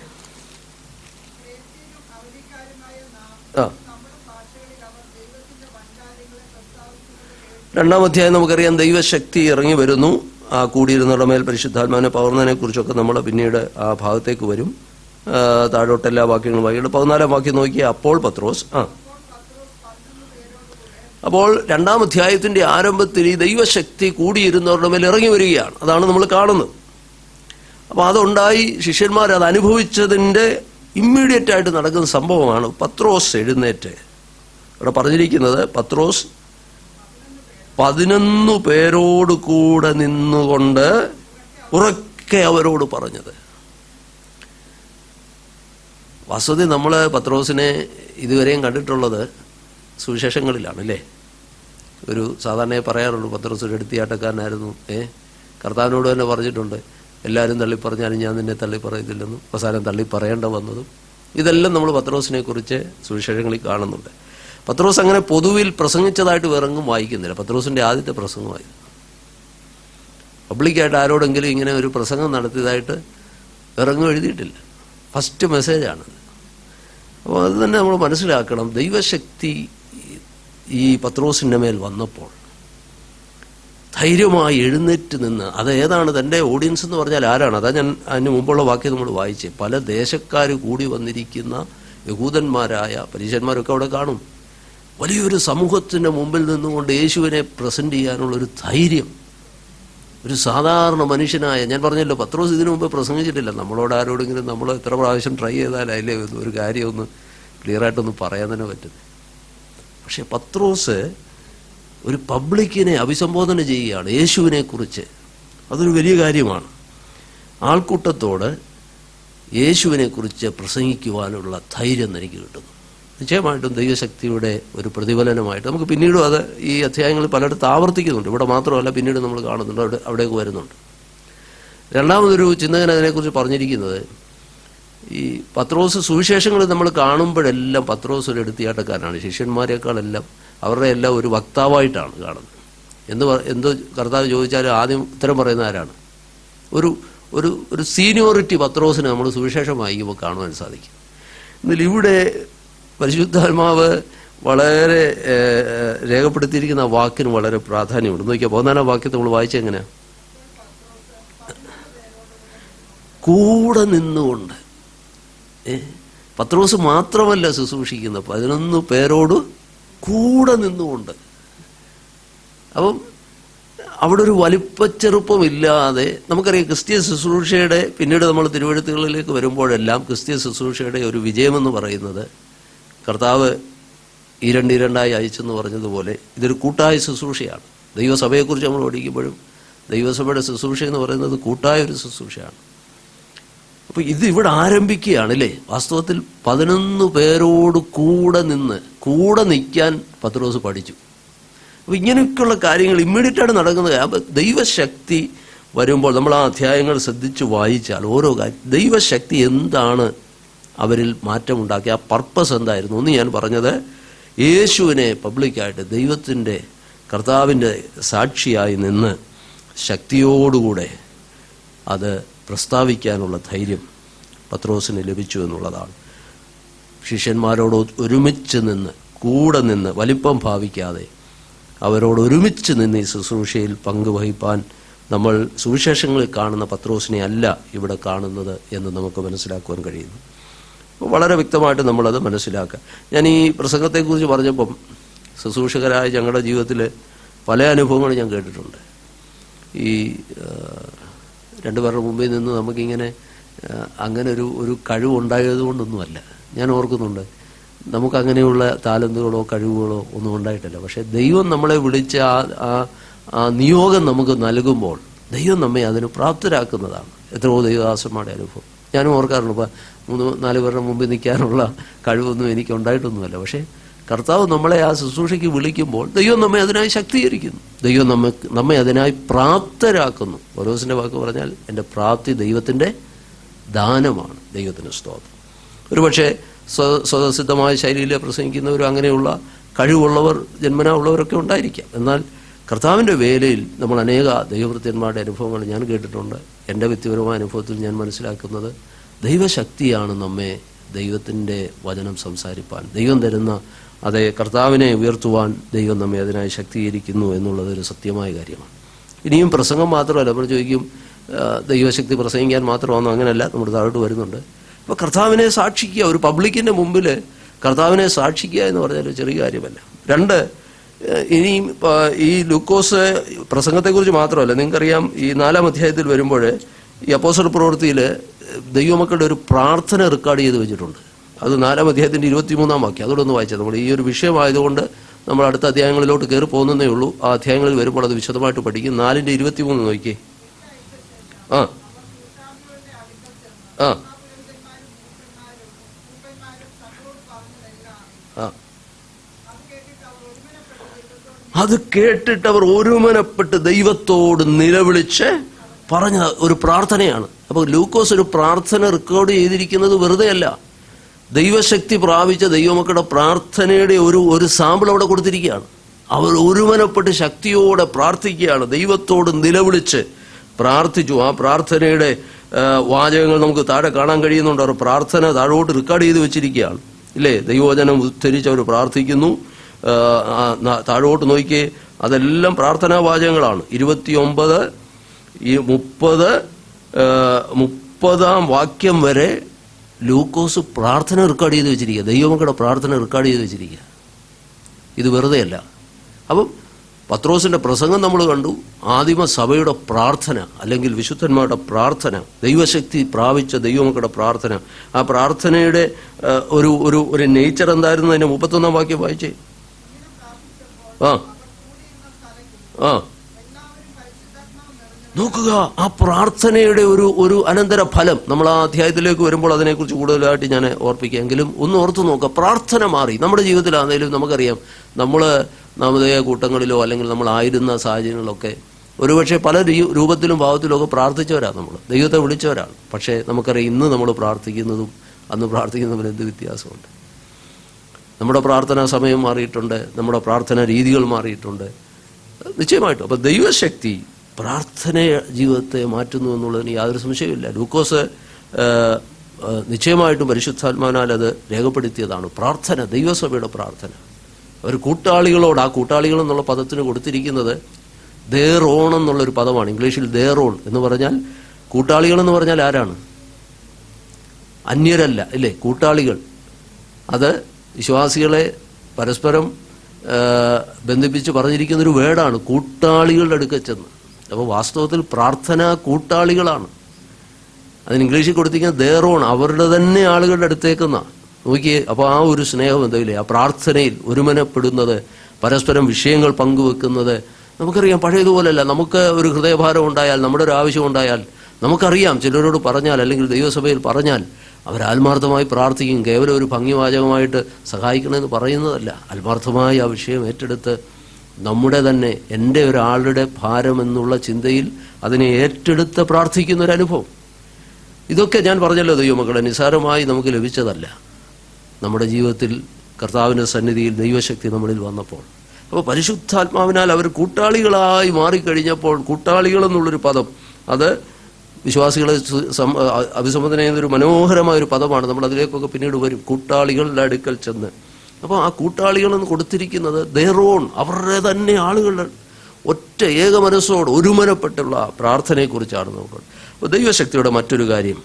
2-ാം അധ്യായം നമുക്കറിയാം, ദൈവശക്തി ഇറങ്ങി വരുന്നു. ആ കൂടിയിരുന്നവരുടെ മേൽ പരിശുദ്ധാത്മാവിനെ പകർന്നതിനെ കുറിച്ചൊക്കെ നമ്മൾ പിന്നീട് ആ ഭാഗത്തേക്ക് വരും. താഴോട്ട് എല്ലാ വാക്യങ്ങളും വായിക്കട്ടെ. 14-ാം വാക്യം നോക്കിയാൽ, അപ്പോൾ പത്രോസ് അപ്പോൾ 2-ാം അധ്യായത്തിന്റെ ആരംഭത്തിൽ ഈ ദൈവശക്തി കൂടിയിരുന്നവരുടെ മേൽ ഇറങ്ങി വരികയാണ്. അതാണ് നമ്മൾ കാണുന്നത്. അപ്പോൾ അതുണ്ടായി, ശിഷ്യന്മാർ അത് അനുഭവിച്ചതിൻ്റെ ഇമ്മീഡിയറ്റ് ആയിട്ട് നടക്കുന്ന സംഭവമാണ് പത്രോസ് എഴുന്നേറ്റ്. ഇവിടെ പറഞ്ഞിരിക്കുന്നത്, പത്രോസ് 11 പേരോട് കൂടെ നിന്നുകൊണ്ട് ഉറക്കെ അവരോട് പറഞ്ഞത്. വാസ്തവത്തിൽ നമ്മൾ പത്രോസിനെ ഇതുവരെയും കണ്ടിട്ടുള്ളത് സുവിശേഷങ്ങളിലാണ്, അല്ലേ? ഒരു സാധാരണയെ പറയാറുള്ളൂ, പത്രോസ് ഒരു എടുത്തിയാട്ടക്കാരനായിരുന്നു. കർത്താവിനോട് തന്നെ പറഞ്ഞിട്ടുണ്ട്, എല്ലാവരും തള്ളിപ്പറഞ്ഞാലും ഞാൻ നിന്നെ തള്ളിപ്പറയത്തില്ലെന്നും അവസാനം തള്ളിപ്പറയേണ്ട വന്നതും. ഇതെല്ലാം നമ്മൾ പത്രോസിനെ കുറിച്ച് സുവിശേഷങ്ങളിൽ കാണുന്നുണ്ട്. പത്രോസ് അങ്ങനെ പൊതുവിൽ പ്രസംഗിച്ചതായിട്ട് വേറെങ്ങും വായിക്കുന്നില്ല. പത്രോസിന്റെ ആദ്യത്തെ പ്രസംഗമായിരുന്നു. പബ്ലിക്കായിട്ട് ആരോടെങ്കിലും ഇങ്ങനെ ഒരു പ്രസംഗം നടത്തിയതായിട്ട് വേറെങ്ങും എഴുതിയിട്ടില്ല. ഫസ്റ്റ് മെസ്സേജാണത്. അപ്പോൾ അത് തന്നെ നമ്മൾ മനസ്സിലാക്കണം. ദൈവശക്തി ഈ പത്രോസിൻ്റെ മേൽ വന്നപ്പോൾ ധൈര്യമായി എഴുന്നേറ്റ് നിന്ന്, അത് ഏതാണ് തൻ്റെ ഓഡിയൻസ് എന്ന് പറഞ്ഞാൽ ആരാണ്? അതാ ഞാൻ അതിന് മുമ്പുള്ള വാക്യം നമ്മൾ വായിച്ചേ. പല ദേശക്കാർ കൂടി വന്നിരിക്കുന്ന യഹൂദന്മാരായ പരീശന്മാരൊക്കെ അവിടെ കാണും. വലിയൊരു സമൂഹത്തിൻ്റെ മുമ്പിൽ നിന്നുകൊണ്ട് യേശുവിനെ പ്രസൻറ്റ് ചെയ്യാനുള്ളൊരു ധൈര്യം. ഒരു സാധാരണ മനുഷ്യനായ, ഞാൻ പറഞ്ഞല്ലോ പത്രോസ് ഇതിനു മുമ്പ് പ്രസംഗിച്ചിട്ടില്ല. നമ്മളോട് ആരോടെങ്കിലും നമ്മൾ എത്ര പ്രാവശ്യം ട്രൈ ചെയ്താലല്ലേ ഒരു കാര്യം ഒന്ന് ക്ലിയറായിട്ടൊന്ന് പറയാൻ തന്നെ പറ്റും. പക്ഷെ പത്രോസ് ഒരു പബ്ലിക്കിനെ അഭിസംബോധന ചെയ്യുകയാണ് യേശുവിനെ കുറിച്ച്. അതൊരു വലിയ കാര്യമാണ്. ആൾക്കൂട്ടത്തോട് യേശുവിനെ കുറിച്ച് പ്രസംഗിക്കുവാനുള്ള ധൈര്യം എനിക്ക് കിട്ടുന്നു. നിശ്ചയമായിട്ടും ദൈവശക്തിയുടെ ഒരു പ്രതിഫലനമായിട്ട് നമുക്ക് പിന്നീടും അത് ഈ അധ്യായങ്ങളിൽ പലയിടത്ത് ആവർത്തിക്കുന്നുണ്ട്. ഇവിടെ മാത്രമല്ല, പിന്നീട് നമ്മൾ കാണുന്നുണ്ട്, അവിടേക്ക് വരുന്നുണ്ട്. രണ്ടാമതൊരു ചിന്തകൻ അതിനെക്കുറിച്ച് പറഞ്ഞിരിക്കുന്നത്, ഈ പത്രോസ് സുവിശേഷങ്ങളിൽ നമ്മൾ കാണുമ്പോഴെല്ലാം പത്രോസ് ഒരു എടുത്തിയാട്ടക്കാരനാണ്. ശിഷ്യന്മാരെക്കാളെല്ലാം അവരുടെ എല്ലാം ഒരു വക്താവായിട്ടാണ് കാണുന്നത്. എന്ത് കർത്താവ് ചോദിച്ചാലും ആദ്യം ഉത്തരം പറയുന്ന ആരാണ്? ഒരു സീനിയോറിറ്റി പത്രോസിന് നമ്മൾ സുവിശേഷം വായിക്കുമ്പോൾ കാണുവാൻ സാധിക്കും. എന്നാൽ ഇവിടെ പരിശുദ്ധാത്മാവ് വളരെ രേഖപ്പെടുത്തിയിരിക്കുന്ന വാക്കിന് വളരെ പ്രാധാന്യമുണ്ട്. നോക്കിയാൽ 14-ാം വാക്യത്തെ നമ്മൾ വായിച്ചെങ്ങനെയാ? കൂടെ നിന്നുകൊണ്ട്. പത്രോസ് മാത്രമല്ല ശുശ്രൂഷിക്കുന്നത്, 11 പേരോട് കൂടെ നിന്നുകൊണ്ട്. അപ്പം അവിടെ ഒരു വലിപ്പച്ചെറുപ്പമില്ലാതെ, നമുക്കറിയാം ക്രിസ്തീയ ശുശ്രൂഷയുടെ, പിന്നീട് നമ്മൾ തിരുവെഴുത്തുകളിലേക്ക് വരുമ്പോഴെല്ലാം ക്രിസ്തീയ ശുശ്രൂഷയുടെ ഒരു വിജയമെന്ന് പറയുന്നത്, കർത്താവ് ഇരണ്ടായി അയച്ചെന്ന് പറഞ്ഞതുപോലെ ഇതൊരു കൂട്ടായ ശുശ്രൂഷയാണ്. ദൈവസഭയെക്കുറിച്ച് നമ്മൾ പഠിക്കുമ്പോഴും ദൈവസഭയുടെ ശുശ്രൂഷ എന്ന് പറയുന്നത് കൂട്ടായ ഒരു ശുശ്രൂഷയാണ്. അപ്പോൾ ഇത് ഇവിടെ ആരംഭിക്കുകയാണ്, അല്ലേ? വാസ്തവത്തിൽ 11 പേരോട് കൂടെ നിൽക്കാൻ പത്രോസ് പഠിച്ചു. അപ്പോൾ ഇങ്ങനെയൊക്കെയുള്ള കാര്യങ്ങൾ ഇമ്മീഡിയറ്റായിട്ട് നടക്കുന്നത്. അപ്പോൾ ദൈവശക്തി വരുമ്പോൾ നമ്മൾ ആ അധ്യായങ്ങൾ ശ്രദ്ധിച്ച് വായിച്ചാൽ ഓരോ കാര്യം, ദൈവശക്തി എന്താണ് അവരിൽ മാറ്റമുണ്ടാക്കി, ആ പർപ്പസ് എന്തായിരുന്നു? ഒന്ന് ഞാൻ പറഞ്ഞത്, യേശുവിനെ പബ്ലിക്കായിട്ട് ദൈവത്തിൻ്റെ കർത്താവിൻ്റെ സാക്ഷിയായി നിന്ന് ശക്തിയോടുകൂടെ അത് പ്രസ്താവിക്കാനുള്ള ധൈര്യം പത്രോസിന് ലഭിച്ചു എന്നുള്ളതാണ്. ശിഷ്യന്മാരോട് ഒരുമിച്ച് നിന്ന്, കൂടെ നിന്ന്, വലിപ്പം ഭാവിക്കാതെ അവരോട് ഒരുമിച്ച് നിന്ന് ഈ ശുശ്രൂഷയിൽ പങ്കുവഹിപ്പാൻ നമ്മൾ സുവിശേഷങ്ങളിൽ കാണുന്ന പത്രോസിനെ അല്ല ഇവിടെ കാണുന്നത് എന്ന് നമുക്ക് മനസ്സിലാക്കുവാൻ കഴിയുന്നു. വളരെ വ്യക്തമായിട്ട് നമ്മളത് മനസ്സിലാക്കുക. ഞാൻ ഈ പ്രസംഗത്തെക്കുറിച്ച് പറഞ്ഞപ്പം ശുശ്രൂഷകരായ ഞങ്ങളുടെ ജീവിതത്തിൽ പല അനുഭവങ്ങളും ഞാൻ കേട്ടിട്ടുണ്ട്. ഈ 2 പേരുടെ മുമ്പിൽ നിന്ന് നമുക്കിങ്ങനെ അങ്ങനെ ഒരു കഴിവുണ്ടായത് കൊണ്ടൊന്നുമല്ല. ഞാൻ ഓർക്കുന്നുണ്ട്, നമുക്കങ്ങനെയുള്ള താലന്തുകളോ കഴിവുകളോ ഒന്നും ഉണ്ടായിട്ടില്ല. പക്ഷേ ദൈവം നമ്മളെ വിളിച്ച ആ നിയോഗം നമുക്ക് നൽകുമ്പോൾ ദൈവം നമ്മെ അതിന് പ്രാപ്തരാക്കുന്നതാണ്. എത്രയോ ദൈവദാസന്മാരുടെ അനുഭവം ഞാനും ഓർക്കാറുണ്ട്. ഇപ്പം 3-4 പേരുടെ മുമ്പിൽ നിൽക്കാനുള്ള കഴിവൊന്നും എനിക്ക് ഉണ്ടായിട്ടൊന്നുമല്ല. പക്ഷേ കർത്താവ് നമ്മളെ ആ ശുശ്രൂഷയ്ക്ക് വിളിക്കുമ്പോൾ ദൈവം നമ്മെ അതിനായി ശക്തീകരിക്കുന്നു. ദൈവം നമ്മെ അതിനായി പ്രാപ്തരാക്കുന്നു. പൗലോസിന്റെ വാക്ക് പറഞ്ഞാൽ, എൻ്റെ പ്രാപ്തി ദൈവത്തിൻ്റെ ദാനമാണ്. ദൈവത്തിന് സ്തോത്രം. ഒരുപക്ഷെ സ്വതസിദ്ധമായ ശൈലിയിൽ പ്രസംഗിക്കുന്നവരും അങ്ങനെയുള്ള കഴിവുള്ളവർ, ജന്മനാ ഉള്ളവരൊക്കെ ഉണ്ടായിരിക്കാം. എന്നാൽ കർത്താവിൻ്റെ വേലയിൽ നമ്മൾ അനേക ദൈവഭൃത്യന്മാരുടെ അനുഭവങ്ങൾ ഞാൻ കേട്ടിട്ടുണ്ട്. എൻ്റെ വ്യക്തിപരമായ അനുഭവത്തിൽ ഞാൻ മനസ്സിലാക്കുന്നത്, ദൈവശക്തിയാണ് നമ്മെ ദൈവത്തിൻ്റെ വചനം സംസാരിപ്പാൻ, ദൈവം തരുന്ന അതെ, കർത്താവിനെ ഉയർത്തുവാൻ ദൈവം നമ്മെ അതിനായി ശക്തീകരിക്കുന്നു എന്നുള്ളതൊരു സത്യമായ കാര്യമാണ്. ഇനിയും പ്രസംഗം മാത്രമല്ല, നമ്മൾ ചോദിക്കും ദൈവശക്തി പ്രസംഗിക്കാൻ മാത്രമാണോ? അങ്ങനെയല്ല, നമ്മുടെ താഴോട്ട് വരുന്നുണ്ട്. അപ്പോൾ കർത്താവിനെ സാക്ഷിക്കുക, ഒരു പബ്ലിക്കിൻ്റെ മുമ്പിൽ കർത്താവിനെ സാക്ഷിക്കുക എന്ന് പറഞ്ഞാൽ ചെറിയ കാര്യമല്ല. രണ്ട്, ഇനിയും ഈ ലൂക്കോസ് പ്രസംഗത്തെക്കുറിച്ച് മാത്രമല്ല, നിങ്ങൾക്കറിയാം ഈ 4-ാം അധ്യായത്തിൽ വരുമ്പോൾ ഈ അപ്പോസ്തല പ്രവൃത്തിയിൽ ദൈവമക്കളുടെ ഒരു പ്രാർത്ഥന റെക്കോർഡ് ചെയ്ത് വെച്ചിട്ടുണ്ട്. അത് 4-ാം അധ്യായത്തിൻ്റെ 23-ാം വാക്യം. അതോടെ ഒന്ന് വായിച്ചത്. നമ്മൾ ഈ ഒരു വിഷയമായതുകൊണ്ട് നമ്മൾ അടുത്ത അധ്യായങ്ങളിലോട്ട് കയറി പോകുന്നതേ ഉള്ളൂ. ആ അധ്യായങ്ങളിൽ വരുമ്പോൾ അത് വിശദമായിട്ട് പഠിക്കും. 4:23 നോക്കിയേ. ആ ആ ആ അത് കേട്ടിട്ട് അവർ ഒരുമനപ്പെട്ട് ദൈവത്തോട് നിലവിളിച്ച് പറഞ്ഞ ഒരു പ്രാർത്ഥനയാണ്. അപ്പോൾ ലൂക്കോസ് ഒരു പ്രാർത്ഥന റെക്കോർഡ് ചെയ്തിരിക്കുന്നത് വെറുതെയല്ല. ദൈവശക്തി പ്രാപിച്ച ദൈവമക്കളുടെ പ്രാർത്ഥനയുടെ ഒരു സാമ്പിൾ അവിടെ കൊടുത്തിരിക്കുകയാണ്. അവർ ഒരുമനപ്പെട്ട് ശക്തിയോടെ പ്രാർത്ഥിക്കുകയാണ്, ദൈവത്തോട് നിലവിളിച്ച് പ്രാർത്ഥിച്ചു. ആ പ്രാർത്ഥനയുടെ വാചകങ്ങൾ നമുക്ക് താഴെ കാണാൻ കഴിയുന്നുണ്ട്. അവർ പ്രാർത്ഥന താഴോട്ട് റെക്കോർഡ് ചെയ്ത് വെച്ചിരിക്കുകയാണ്, ഇല്ലേ? ദൈവവചനം ഉദ്ധരിച്ച് അവർ പ്രാർത്ഥിക്കുന്നു. താഴോട്ട് നോക്കിയേ, അതെല്ലാം പ്രാർത്ഥനാ വാചകങ്ങളാണ്. 29, 30-ാം വാക്യം വരെ ലൂക്കോസ് പ്രാർത്ഥന റെക്കോർഡ് ചെയ്ത് വെച്ചിരിക്കുക, ദൈവമക്കളുടെ പ്രാർത്ഥന റെക്കോർഡ് ചെയ്ത് വെച്ചിരിക്കുക. ഇത് വെറുതെയല്ല. അപ്പം പത്രോസിൻ്റെ പ്രസംഗം നമ്മൾ കണ്ടു. ആദിമ സഭയുടെ പ്രാർത്ഥന, അല്ലെങ്കിൽ വിശുദ്ധന്മാരുടെ പ്രാർത്ഥന, ദൈവശക്തി പ്രാപിച്ച ദൈവമക്കളുടെ പ്രാർത്ഥന. ആ പ്രാർത്ഥനയുടെ ഒരു നേച്ചർ എന്തായിരുന്നു? അതിൻ്റെ 31-ാം വാക്യം വായിച്ചേ. ആ ആ നോക്കുക, ആ പ്രാർത്ഥനയുടെ ഒരു അനന്തര ഫലം നമ്മൾ ആ അധ്യായത്തിലേക്ക് വരുമ്പോൾ അതിനെക്കുറിച്ച് കൂടുതലായിട്ട് ഞാൻ ഓർപ്പിക്കാമെങ്കിലും ഒന്ന് ഓർത്തു നോക്കുക. പ്രാർത്ഥന മാറി. നമ്മുടെ ജീവിതത്തിലാണെങ്കിലും നമുക്കറിയാം, നമ്മൾ നാമധേയ കൂട്ടങ്ങളിലോ അല്ലെങ്കിൽ നമ്മളായിരുന്ന സാഹചര്യങ്ങളിലൊക്കെ ഒരുപക്ഷെ പല രൂപത്തിലും ഭാവത്തിലും ഒക്കെ പ്രാർത്ഥിച്ചവരാണ്, നമ്മൾ ദൈവത്തെ വിളിച്ചവരാണ്. പക്ഷേ നമുക്കറിയാം, ഇന്ന് നമ്മൾ പ്രാർത്ഥിക്കുന്നതും അന്ന് പ്രാർത്ഥിക്കുന്നതും എന്ത് വ്യത്യാസമുണ്ട്. നമ്മുടെ പ്രാർത്ഥനാ സമയം മാറിയിട്ടുണ്ട്, നമ്മുടെ പ്രാർത്ഥനാ രീതികൾ മാറിയിട്ടുണ്ട്, നിശ്ചയമായിട്ടും. അപ്പോൾ ദൈവശക്തി പ്രാർത്ഥന ജീവിതത്തെ മാറ്റുന്നു എന്നുള്ളതിന് യാതൊരു സംശയമില്ല. ലൂക്കോസ് നിശ്ചയമായിട്ടും പരിശുദ്ധാത്മാവിനാൽ അത് രേഖപ്പെടുത്തിയതാണ്. പ്രാർത്ഥന, ദൈവസഭയുടെ പ്രാർത്ഥന. അവർ കൂട്ടാളികളോട്, ആ കൂട്ടാളികൾ എന്നുള്ള പദത്തിന് കൊടുത്തിരിക്കുന്നത് ദേർ ഓൺ എന്നുള്ളൊരു പദമാണ്. ഇംഗ്ലീഷിൽ ദേർ ഓൺ എന്ന് പറഞ്ഞാൽ, കൂട്ടാളികൾ എന്ന് പറഞ്ഞാൽ ആരാണ്? അന്യരല്ല, ഇല്ലേ? കൂട്ടാളികൾ. അത് വിശ്വാസികളെ പരസ്പരം ബന്ധിപ്പിച്ച് പറഞ്ഞിരിക്കുന്നൊരു വേർഡാണ്, കൂട്ടാളികളുടെ അടുക്കൽ ചെന്ന്. അപ്പോൾ വാസ്തവത്തിൽ പ്രാർത്ഥന കൂട്ടാളികളാണ്. അതിന് ഇംഗ്ലീഷിൽ കൊടുത്തിരിക്കുന്നത് ദേർ ഓൺ, അവരുടെ തന്നെ ആളുകളുടെ അടുത്തേക്കെന്നാണ്. നോക്കിയേ, അപ്പോൾ ആ ഒരു സ്നേഹം എന്തെങ്കിലും, ആ പ്രാർത്ഥനയിൽ ഒരുമനപ്പെടുന്നത്, പരസ്പരം വിഷയങ്ങൾ പങ്കുവെക്കുന്നത്. നമുക്കറിയാം, പഴയതുപോലെയല്ല. നമുക്ക് ഒരു ഹൃദയഭാരം ഉണ്ടായാൽ, നമ്മുടെ ഒരു ആവശ്യം ഉണ്ടായാൽ നമുക്കറിയാം, ചിലരോട് പറഞ്ഞാൽ അല്ലെങ്കിൽ ദൈവസഭയിൽ പറഞ്ഞാൽ അവരാത്മാർത്ഥമായി പ്രാർത്ഥിക്കും. കേവലം ഒരു ഭംഗിവാചകമായിട്ട് സഹായിക്കണമെന്ന് പറയുന്നതല്ല. ആത്മാർത്ഥമായി ആ വിഷയം ഏറ്റെടുത്ത് നമ്മുടെ തന്നെ, എൻ്റെ ഒരാളുടെ ഭാരം എന്നുള്ള ചിന്തയിൽ അതിനെ ഏറ്റെടുത്ത് പ്രാർത്ഥിക്കുന്നൊരനുഭവം. ഇതൊക്കെ ഞാൻ പറഞ്ഞല്ലോ, ദൈവമക്കളെ, നിസ്സാരമായി നമുക്ക് ലഭിച്ചതല്ല. നമ്മുടെ ജീവിതത്തിൽ കർത്താവിൻ്റെ സന്നിധിയിൽ ദൈവശക്തി നമ്മളിൽ വന്നപ്പോൾ, അപ്പോൾ പരിശുദ്ധാത്മാവിനാൽ അവർ കൂട്ടാളികളായി മാറിക്കഴിഞ്ഞപ്പോൾ, കൂട്ടാളികൾ എന്നുള്ളൊരു പദം അത് വിശ്വാസികളെ അഭിസംബോധന ചെയ്യുന്നൊരു മനോഹരമായൊരു പദമാണ്. നമ്മൾ അതിലേക്കൊക്കെ പിന്നീട് വരും. കൂട്ടാളികളുടെ അടുക്കൽ ചെന്ന്. അപ്പോൾ ആ കൂട്ടാളികളെന്ന് കൊടുത്തിരിക്കുന്നത് ദേറോൺ, അവരുടെ തന്നെ ആളുകളുടെ ഒറ്റ ഏക മനസ്സോട് ഒരുമനപ്പെട്ടുള്ള പ്രാർത്ഥനയെക്കുറിച്ചാണ് നമുക്ക്. അപ്പോൾ ദൈവശക്തിയുടെ മറ്റൊരു കാര്യം,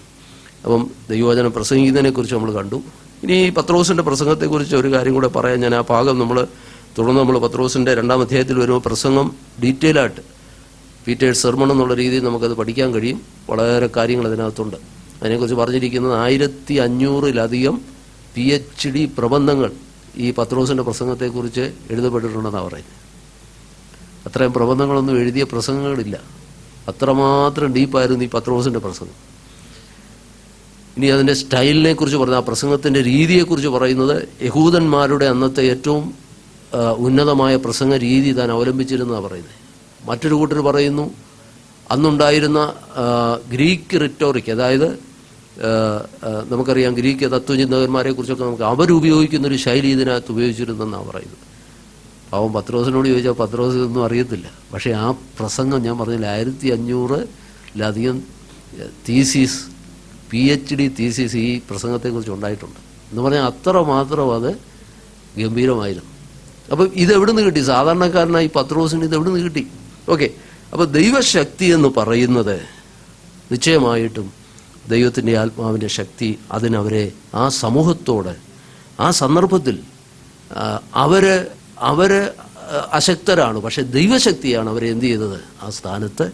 അപ്പം ദൈവവചനം പ്രസംഗിക്കുന്നതിനെക്കുറിച്ച് നമ്മൾ കണ്ടു. ഇനി പത്രോസിൻ്റെ പ്രസംഗത്തെക്കുറിച്ച് ഒരു കാര്യം കൂടെ പറയാൻ ഞാൻ ആ ഭാഗം തുടർന്ന് നമ്മൾ പത്രോസിൻ്റെ 2-ാം അധ്യായത്തിൽ വരുമ്പോൾ പ്രസംഗം ഡീറ്റെയിൽ ആയിട്ട് പീറ്റേഴ്സ് സെർമൺ എന്നുള്ള രീതിയിൽ നമുക്കത് പഠിക്കാൻ കഴിയും. വളരെ കാര്യങ്ങൾ അതിനകത്തുണ്ട്. അതിനെക്കുറിച്ച് പറഞ്ഞിരിക്കുന്നത് 1500-ലധികം PhD പ്രബന്ധങ്ങൾ ഈ പത്രോസിൻ്റെ പ്രസംഗത്തെക്കുറിച്ച് എഴുതപ്പെട്ടിട്ടുണ്ടെന്നാണ് പറയുന്നത്. അത്രയും പ്രബന്ധങ്ങളൊന്നും എഴുതിയ പ്രസംഗങ്ങളില്ല. അത്രമാത്രം ഡീപ്പായിരുന്നു ഈ പത്രോസിൻ്റെ പ്രസംഗം. ഇനി അതിൻ്റെ സ്റ്റൈലിനെ കുറിച്ച് പറഞ്ഞ, ആ പ്രസംഗത്തിൻ്റെ രീതിയെക്കുറിച്ച് പറയുന്നത്, യഹൂദന്മാരുടെ അന്നത്തെ ഏറ്റവും ഉന്നതമായ പ്രസംഗ രീതി താൻ അവലംബിച്ചിരുന്നതാണ് പറയുന്നത്. മറ്റൊരു കൂട്ടർ പറയുന്നു, അന്നുണ്ടായിരുന്ന ഗ്രീക്ക് റിറ്റോറിക്, അതായത് നമുക്കറിയാം ഗ്രീക്ക് തത്വചിന്തകന്മാരെ കുറിച്ചൊക്കെ നമുക്ക് അവരുപയോഗിക്കുന്നൊരു ശൈലി ഇതിനകത്ത് ഉപയോഗിച്ചിരുന്നെന്നാണ് പറയുന്നത്. പാവം പത്രോസിനോട് ചോദിച്ചാൽ പത്രോസ് ഇതൊന്നും അറിയത്തില്ല. പക്ഷേ ആ പ്രസംഗം ഞാൻ പറഞ്ഞില്ല, 1500-ലധികം തീസിസ്, PhD തീസിസ് ഈ പ്രസംഗത്തെക്കുറിച്ച് ഉണ്ടായിട്ടുണ്ട് എന്ന് പറഞ്ഞാൽ അത്രമാത്രം അത് ഗംഭീരമായിരുന്നു. അപ്പം ഇതെവിടെ നിന്ന് കിട്ടി? സാധാരണക്കാരനായി പത്രോസിന് ഇതെവിടെ നിന്ന് കിട്ടി? ഓക്കെ, അപ്പോൾ ദൈവശക്തി എന്ന് പറയുന്നത് നിശ്ചയമായിട്ടും ദൈവത്തിൻ്റെ ആത്മാവിൻ്റെ ശക്തി അതിനവരെ ആ സമൂഹത്തോട് ആ സന്ദർഭത്തിൽ അവർ അശക്തരാണ്, പക്ഷെ ദൈവശക്തിയാണ് അവരെ എന്ത് ചെയ്തത്? ആ സ്ഥാനത്ത്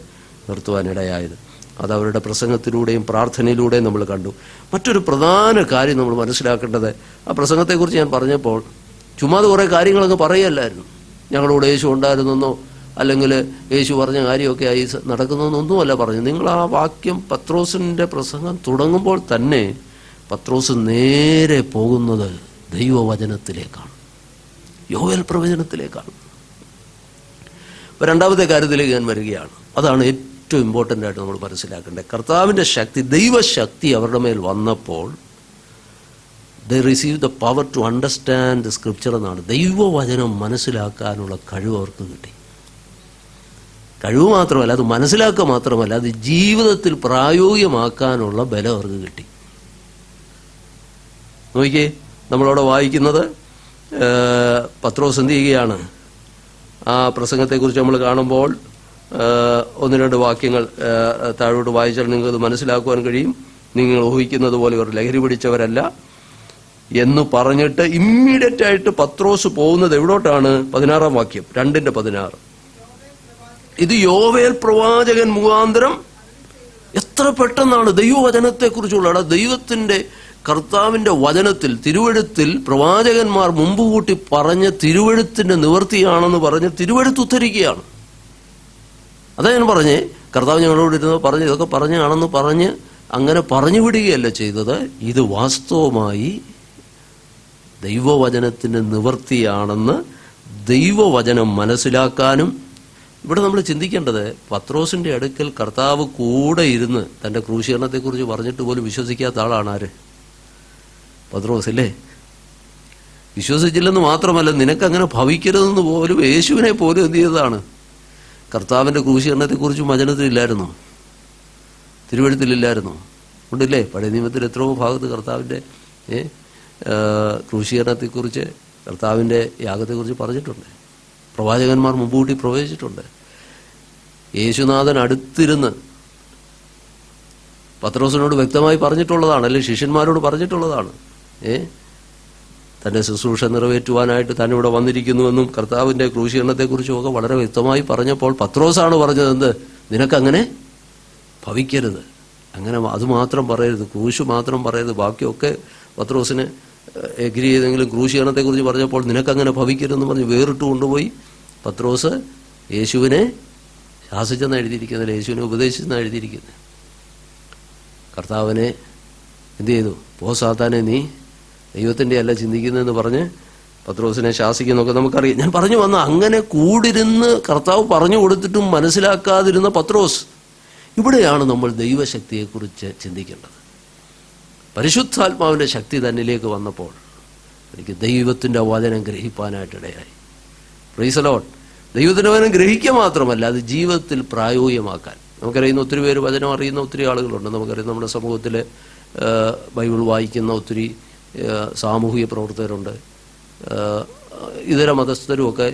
നിർത്തുവാനിടയായത്. അതവരുടെ പ്രസംഗത്തിലൂടെയും പ്രാർത്ഥനയിലൂടെയും നമ്മൾ കണ്ടു. മറ്റൊരു പ്രധാന കാര്യം നമ്മൾ മനസ്സിലാക്കേണ്ടത്, ആ പ്രസംഗത്തെക്കുറിച്ച് ഞാൻ പറഞ്ഞപ്പോൾ ചുമ്മാതെ കുറേ കാര്യങ്ങളൊക്കെ പറയുകയല്ലായിരുന്നു. ഞങ്ങളോട് യേശു ഉണ്ടായിരുന്നെന്നോ അല്ലെങ്കിൽ യേശു പറഞ്ഞ കാര്യമൊക്കെ ആയി നടക്കുന്നതെന്നൊന്നുമല്ല പറഞ്ഞു. നിങ്ങൾ ആ വാക്യം പത്രോസിൻ്റെ പ്രസംഗം തുടങ്ങുമ്പോൾ തന്നെ പത്രോസ് നേരെ പോകുന്നത് ദൈവവചനത്തിലേക്കാണ്, യോവേൽ പ്രവചനത്തിലേക്കാണ്. അപ്പോൾ രണ്ടാമത്തെ കാര്യത്തിലേക്ക് ഞാൻ വരികയാണ്. അതാണ് ഏറ്റവും ഇമ്പോർട്ടൻ്റ് ആയിട്ട് നമ്മൾ മനസ്സിലാക്കേണ്ടത്. കർത്താവിൻ്റെ ശക്തി, ദൈവശക്തി അവരുടെ മേൽ വന്നപ്പോൾ they receive the power to understand the scripture എന്നാണ്. ദൈവവചനം മനസ്സിലാക്കാനുള്ള കഴിവ് അവർക്ക് കിട്ടി. കഴിവ് മാത്രമല്ല, അത് മനസ്സിലാക്കുക മാത്രമല്ല, അത് ജീവിതത്തിൽ പ്രായോഗികമാക്കാനുള്ള ബലം അവർക്ക് കിട്ടി. നോക്കിയേ, നമ്മളവിടെ വായിക്കുന്നത് പത്രോസ് എന്ത് ചെയ്യുകയാണ്? ആ പ്രസംഗത്തെക്കുറിച്ച് നമ്മൾ കാണുമ്പോൾ ഒന്ന് രണ്ട് വാക്യങ്ങൾ താഴോട്ട് വായിച്ചാൽ നിങ്ങൾക്കത് മനസ്സിലാക്കുവാൻ കഴിയും. നിങ്ങൾ ഊഹിക്കുന്നത് പോലെ ഇവർ ലഹരി പിടിച്ചവരല്ല എന്ന് പറഞ്ഞിട്ട് ഇമ്മീഡിയറ്റ് ആയിട്ട് പത്രോസ് പോകുന്നത് എവിടോട്ടാണ്? 16-ാം വാക്യം, 2:16. ഇത് യോവേൽ പ്രവാചകൻ മുഖാന്തരം എത്ര പെട്ടെന്നാണ് ദൈവവചനത്തെക്കുറിച്ചുള്ള ദൈവത്തിൻ്റെ കർത്താവിൻ്റെ വചനത്തിൽ, തിരുവെഴുത്തിൽ പ്രവാചകന്മാർ മുമ്പ് കൂട്ടി പറഞ്ഞ തിരുവെഴുത്തിൻ്റെ നിവൃത്തിയാണെന്ന് പറഞ്ഞ് തിരുവെഴുത്ത് ഉദ്ധരിക്കുകയാണ്. അതാ ഞാൻ പറഞ്ഞേ, കർത്താവ് ഞങ്ങളോട് ഇരുന്ന് പറഞ്ഞ് ഇതൊക്കെ പറഞ്ഞാണെന്ന് പറഞ്ഞ് അങ്ങനെ പറഞ്ഞു വിടുകയല്ല ചെയ്തത്. ഇത് വാസ്തവമായി ദൈവവചനത്തിൻ്റെ നിവൃത്തിയാണെന്ന് ദൈവവചനം മനസ്സിലാക്കാനും. ഇവിടെ നമ്മൾ ചിന്തിക്കേണ്ടത്, പത്രോസിൻ്റെ അടുക്കൽ കർത്താവ് കൂടെ ഇരുന്ന് തൻ്റെ ക്രൂശീകരണത്തെക്കുറിച്ച് പറഞ്ഞിട്ട് പോലും വിശ്വസിക്കാത്ത ആളാണ് ആര്? പത്രോസ് അല്ലേ? വിശ്വസിച്ചില്ലെന്ന് മാത്രമല്ല, നിനക്കങ്ങനെ ഭവിക്കരുതെന്ന് പോലും യേശുവിനെ പോലും എന്ത് ചെയ്തതാണ്? കർത്താവിൻ്റെ ക്രൂശീകരണത്തെക്കുറിച്ചും വചനത്തിലില്ലായിരുന്നോ? തിരുവെഴുത്തിലില്ലായിരുന്നോ? ഉണ്ടല്ലേ? പഴയ നിയമത്തിൽ എത്രയോ ഭാഗത്ത് കർത്താവിൻ്റെ ക്രൂശീകരണത്തെക്കുറിച്ച്, കർത്താവിൻ്റെ യാഗത്തെക്കുറിച്ച് പറഞ്ഞിട്ടുണ്ട്. പ്രവാചകന്മാർ മുമ്പൂട്ടി പ്രവചിച്ചിട്ടുണ്ട്. യേശുനാഥൻ അടുത്തിരുന്ന് പത്രോസിനോട് വ്യക്തമായി പറഞ്ഞിട്ടുള്ളതാണ്, അല്ലെങ്കിൽ ശിഷ്യന്മാരോട് പറഞ്ഞിട്ടുള്ളതാണ്. തൻ്റെ ശുശ്രൂഷ നിറവേറ്റുവാനായിട്ട് താൻ ഇവിടെ വന്നിരിക്കുന്നുവെന്നും കർത്താവിൻ്റെ ക്രൂശീകരണത്തെക്കുറിച്ചും ഒക്കെ വളരെ വ്യക്തമായി പറഞ്ഞപ്പോൾ പത്രോസാണ് പറഞ്ഞത്, എന്ത്? നിനക്കങ്ങനെ ഭവിക്കരുത്, അങ്ങനെ അത് മാത്രം പറയരുത്, ക്രൂശ് മാത്രം പറയരുത്. ബാക്കിയൊക്കെ പത്രോസിന് എഗ്രി ചെയ്തെങ്കിലും ക്രൂശീകരണത്തെക്കുറിച്ച് പറഞ്ഞപ്പോൾ നിനക്കങ്ങനെ ഭവിക്കരുതെന്ന് പറഞ്ഞ് വേറിട്ട് കൊണ്ടുപോയി പത്രോസ് യേശുവിനെ ശാസിച്ചെന്ന് എഴുതിയിരിക്കുന്നത്, യേശുവിനെ ഉപദേശിച്ചെന്ന് എഴുതിയിരിക്കുന്നത്. കർത്താവിനെ എന്ത് ചെയ്തു? പോ സാത്താനെ, നീ ദൈവത്തിൻ്റെ അല്ല ചിന്തിക്കുന്നതെന്ന് പറഞ്ഞ് പത്രോസിനെ ശാസിക്കുന്നൊക്കെ നമുക്കറിയാം. ഞാൻ പറഞ്ഞു വന്ന, അങ്ങനെ കൂടിരുന്ന് കർത്താവ് പറഞ്ഞു കൊടുത്തിട്ടും മനസ്സിലാക്കാതിരുന്ന പത്രോസ്. ഇവിടെയാണ് നമ്മൾ ദൈവശക്തിയെക്കുറിച്ച് ചിന്തിക്കേണ്ടത്. പരിശുദ്ധാത്മാവിൻ്റെ ശക്തി തന്നിലേക്ക് വന്നപ്പോൾ എനിക്ക് ദൈവത്തിൻ്റെ വചനം ഗ്രഹിപ്പാനായിട്ടിടയായി. Praise the Lord. ദൈവത്തിൻ്റെ വചനം ഗ്രഹിക്കുക മാത്രമല്ല, അത് ജീവിതത്തിൽ പ്രായോഗികമാക്കാൻ. നമുക്കറിയുന്ന ഒത്തിരി പേര് വചനം അറിയുന്ന ഒത്തിരി ആളുകളുണ്ട്. നമുക്കറിയാം, നമ്മുടെ സമൂഹത്തിൽ ബൈബിൾ വായിക്കുന്ന ഒത്തിരി സാമൂഹിക പ്രവർത്തകരുണ്ട്. ഇതര മതസ്ഥരുമൊക്കെ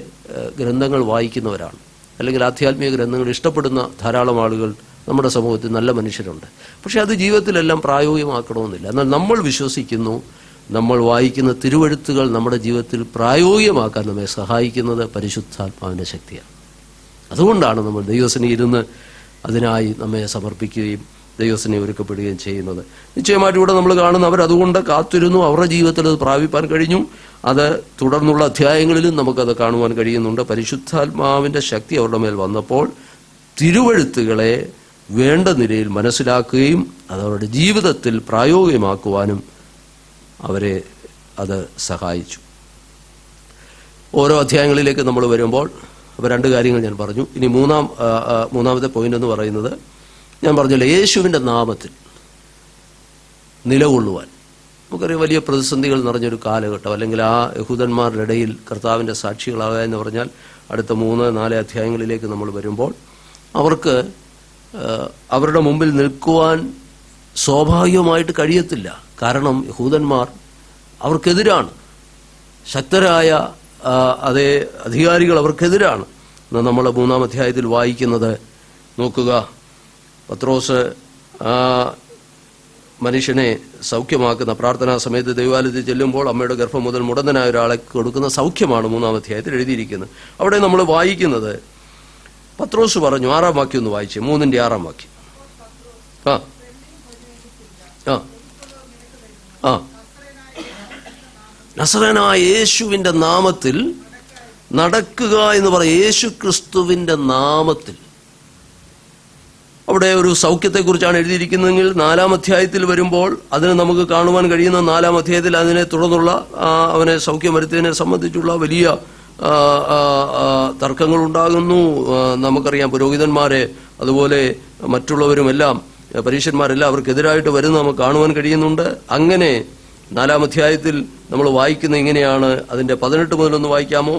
ഗ്രന്ഥങ്ങൾ വായിക്കുന്നവരാണ്, അല്ലെങ്കിൽ ആധ്യാത്മിക ഗ്രന്ഥങ്ങൾ ഇഷ്ടപ്പെടുന്ന ധാരാളം ആളുകൾ നമ്മുടെ സമൂഹത്തിൽ നല്ല മനുഷ്യരുണ്ട്. പക്ഷെ അത് ജീവിതത്തിലെല്ലാം പ്രായോഗികമാക്കണമെന്നില്ല. എന്നാൽ നമ്മൾ വിശ്വസിക്കുന്നു, നമ്മൾ വായിക്കുന്ന തിരുവെഴുത്തുകൾ നമ്മുടെ ജീവിതത്തിൽ പ്രായോഗികമാക്കാൻ നമ്മെ സഹായിക്കുന്നത് പരിശുദ്ധാത്മാവിൻ്റെ ശക്തിയാണ്. അതുകൊണ്ടാണ് നമ്മൾ ദൈവസന്നിധിയിൽ ഇരുന്ന് അതിനായി നമ്മെ സമർപ്പിക്കുകയും ദൈവസന്നിധിയിൽ ഒരുക്കപ്പെടുകയും ചെയ്യുന്നത്. നിശ്ചയമായിട്ടും ഇവിടെ നമ്മൾ കാണുന്ന അവരതുകൊണ്ട് കാത്തിരുന്നു, അവരുടെ ജീവിതത്തിൽ അത് പ്രാപിപ്പാൻ കഴിഞ്ഞു. അത് തുടർന്നുള്ള അധ്യായങ്ങളിലും നമുക്കത് കാണുവാൻ കഴിയുന്നുണ്ട്. പരിശുദ്ധാത്മാവിൻ്റെ ശക്തി അവരുടെ മേൽ വന്നപ്പോൾ തിരുവെഴുത്തുകളെ വേണ്ട നിലയിൽ മനസ്സിലാക്കുകയും അത് അവരുടെ ജീവിതത്തിൽ പ്രായോഗികമാക്കുവാനും അവരെ അത് സഹായിച്ചു. ഓരോ അധ്യായങ്ങളിലേക്ക് നമ്മൾ വരുമ്പോൾ അപ്പോൾ രണ്ട് കാര്യങ്ങൾ ഞാൻ പറഞ്ഞു. ഇനി മൂന്നാമത്തെ പോയിന്റ് എന്ന് പറയുന്നത്, ഞാൻ പറഞ്ഞല്ലോ, യേശുവിൻ്റെ നാമത്തിൽ നിലകൊള്ളുവാൻ. നമുക്കറിയാം, വലിയ പ്രതിസന്ധികൾ നിറഞ്ഞൊരു കാലഘട്ടം, അല്ലെങ്കിൽ ആ യഹൂദന്മാരുടെ ഇടയിൽ കർത്താവിൻ്റെ സാക്ഷികളാകുക എന്ന് പറഞ്ഞാൽ അടുത്ത 3-4 അധ്യായങ്ങളിലേക്ക് നമ്മൾ വരുമ്പോൾ അവർക്ക് അവരുടെ മുമ്പിൽ നിൽക്കുവാൻ സ്വാഭാവികമായിട്ട് കഴിയത്തില്ല. കാരണം യഹൂദന്മാർ അവർക്കെതിരാണ്. ശക്തരായ അതേ അധികാരികൾ അവർക്കെതിരാണ്. നമ്മൾ 3-ാം അധ്യായത്തിൽ വായിക്കുന്നത് നോക്കുക. പത്രോസ് മനുഷ്യനെ സൗഖ്യമാക്കുന്ന പ്രാർത്ഥനാ സമയത്ത് ദൈവാലയത്തിൽ ചെല്ലുമ്പോൾ അമ്മയുടെ ഗർഭം മുതൽ മുടന്തനായ ഒരാളെ കൊടുക്കുന്ന സൗഖ്യമാണ് 3-ാം അധ്യായത്തിൽ എഴുതിയിരിക്കുന്നത്. അവിടെ നമ്മൾ വായിക്കുന്നത് പത്രോസ് പറഞ്ഞു, 6-ാം വാക്യം ഒന്ന് വായിച്ചേ, 3-ന്റെ 6-ാം വാക്യം. നസറേനായ യേശുവിന്റെ നാമത്തിൽ നടക്കുക എന്ന് പറയും. യേശു ക്രിസ്തുവിന്റെ നാമത്തിൽ. അവിടെ ഒരു സൗഖ്യത്തെക്കുറിച്ചാണ് എഴുതിയിരിക്കുന്നതെങ്കിൽ 4-ാം അധ്യായത്തിൽ വരുമ്പോൾ അതിന് നമുക്ക് കാണുവാൻ കഴിയുന്ന 4-ാം അധ്യായത്തിൽ അതിനെ തുടർന്നുള്ള അവനെ സൗഖ്യം വരുത്തിയതിനെ സംബന്ധിച്ചുള്ള വലിയ തർക്കങ്ങൾ ഉണ്ടാകുന്നു. നമുക്കറിയാം, പുരോഹിതന്മാരെ അതുപോലെ മറ്റുള്ളവരുമെല്ലാം പരീക്ഷന്മാരെല്ലാം അവർക്കെതിരായിട്ട് വരുന്ന നമുക്ക് കാണുവാൻ കഴിയുന്നുണ്ട്. അങ്ങനെ 4-ാം അധ്യായത്തിൽ നമ്മൾ വായിക്കുന്ന ഇങ്ങനെയാണ്. അതിന്റെ 18 മുതലൊന്ന് വായിക്കാമോ?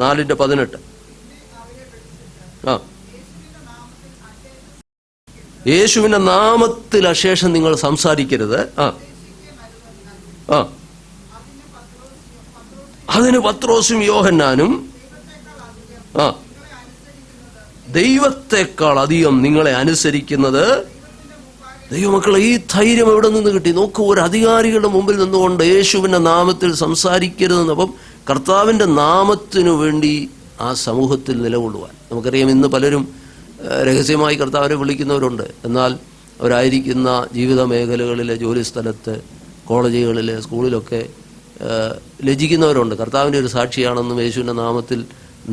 4:18. യേശുവിന്റെ നാമത്തിൽ അശേഷം നിങ്ങൾ സംസാരിക്കരുത്. അതിന് പത്രോസും യോഹന്നാനും ദൈവത്തെക്കാൾ അധികം നിങ്ങളെ അനുസരിക്കുന്നത്. ദൈവമക്കളെ, ഈ ധൈര്യം എവിടെ നിന്ന് കിട്ടി? നോക്കൂ, ഒരു അധികാരികളുടെ മുമ്പിൽ നിന്നുകൊണ്ട് യേശുവിന്റെ നാമത്തിൽ സംസാരിക്കരുതെന്ന്. അപ്പം കർത്താവിന്റെ നാമത്തിനു വേണ്ടി ആ സമൂഹത്തിൽ നിലകൊള്ളുവാൻ. നമുക്കറിയാം, ഇന്ന് പലരും രഹസ്യമായി കർത്താവിനെ വിളിക്കുന്നവരുണ്ട്. എന്നാൽ അവരായിരിക്കുന്ന ജീവിത മേഖലകളിലെ, ജോലി സ്ഥലത്ത്, കോളേജുകളിലെ, സ്കൂളിലൊക്കെ ലജിക്കുന്നവരുണ്ട്. കർത്താവിൻ്റെ ഒരു സാക്ഷിയാണെന്നും യേശുവിൻ്റെ നാമത്തിൽ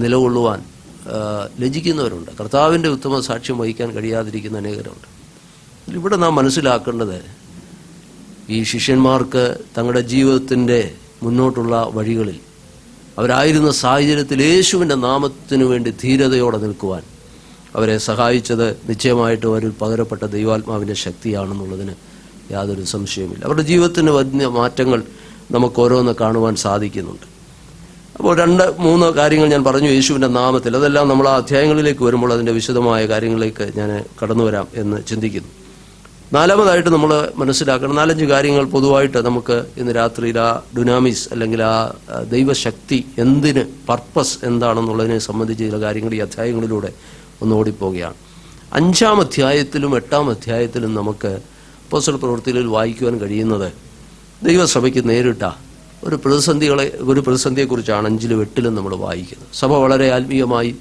നിലകൊള്ളുവാൻ ലജിക്കുന്നവരുണ്ട്. കർത്താവിൻ്റെ ഉത്തമ സാക്ഷ്യം വഹിക്കാൻ കഴിയാതിരിക്കുന്ന അനേകരുണ്ട്. ഇവിടെ നാം മനസ്സിലാക്കേണ്ടത്, ഈ ശിഷ്യന്മാർക്ക് തങ്ങളുടെ ജീവിതത്തിൻ്റെ മുന്നോട്ടുള്ള വഴികളിൽ അവരായിരുന്ന സാഹചര്യത്തിൽ യേശുവിൻ്റെ നാമത്തിനു വേണ്ടി ധീരതയോടെ നിൽക്കുവാൻ അവരെ സഹായിച്ചത് നിശ്ചയമായിട്ടും അവരിൽ പകരപ്പെട്ട ദൈവാത്മാവിൻ്റെ ശക്തിയാണെന്നുള്ളതിന് യാതൊരു സംശയവുമില്ല. അവരുടെ ജീവിതത്തിന് വലിയ മാറ്റങ്ങൾ നമുക്ക് ഓരോന്ന് കാണുവാൻ സാധിക്കുന്നുണ്ട്. അപ്പോൾ 2-3 കാര്യങ്ങൾ ഞാൻ പറഞ്ഞു യേശുവിൻ്റെ നാമത്തിൽ. അതെല്ലാം നമ്മൾ ആ അധ്യായങ്ങളിലേക്ക് വരുമ്പോൾ അതിൻ്റെ വിശദമായ കാര്യങ്ങളിലേക്ക് ഞാൻ കടന്നു വരാം എന്ന് ചിന്തിക്കുന്നു. 4-മതായിട്ട് നമ്മൾ മനസ്സിലാക്കണം 4-5 കാര്യങ്ങൾ പൊതുവായിട്ട് നമുക്ക് ഇന്ന് രാത്രിയിൽ ആ ഡുനാമിസ് അല്ലെങ്കിൽ ആ ദൈവശക്തി എന്തിന്, പർപ്പസ് എന്താണെന്നുള്ളതിനെ സംബന്ധിച്ച് ചില കാര്യങ്ങൾ ഈ അധ്യായങ്ങളിലൂടെ ഒന്ന് ഓടിപ്പോവുകയാണ്. 5-ാം അധ്യായത്തിലും 8-ാം അധ്യായത്തിലും നമുക്ക് അപ്പോസ്തല പ്രവൃത്തികളിൽ വായിക്കുവാൻ കഴിയുന്നത് ദൈവസഭയ്ക്ക് നേരിട്ട ഒരു പ്രതിസന്ധിയെക്കുറിച്ചാണ് 5-ലും 8-ലും നമ്മൾ വായിക്കുന്നത്. സഭ വളരെ ആത്മീയമായി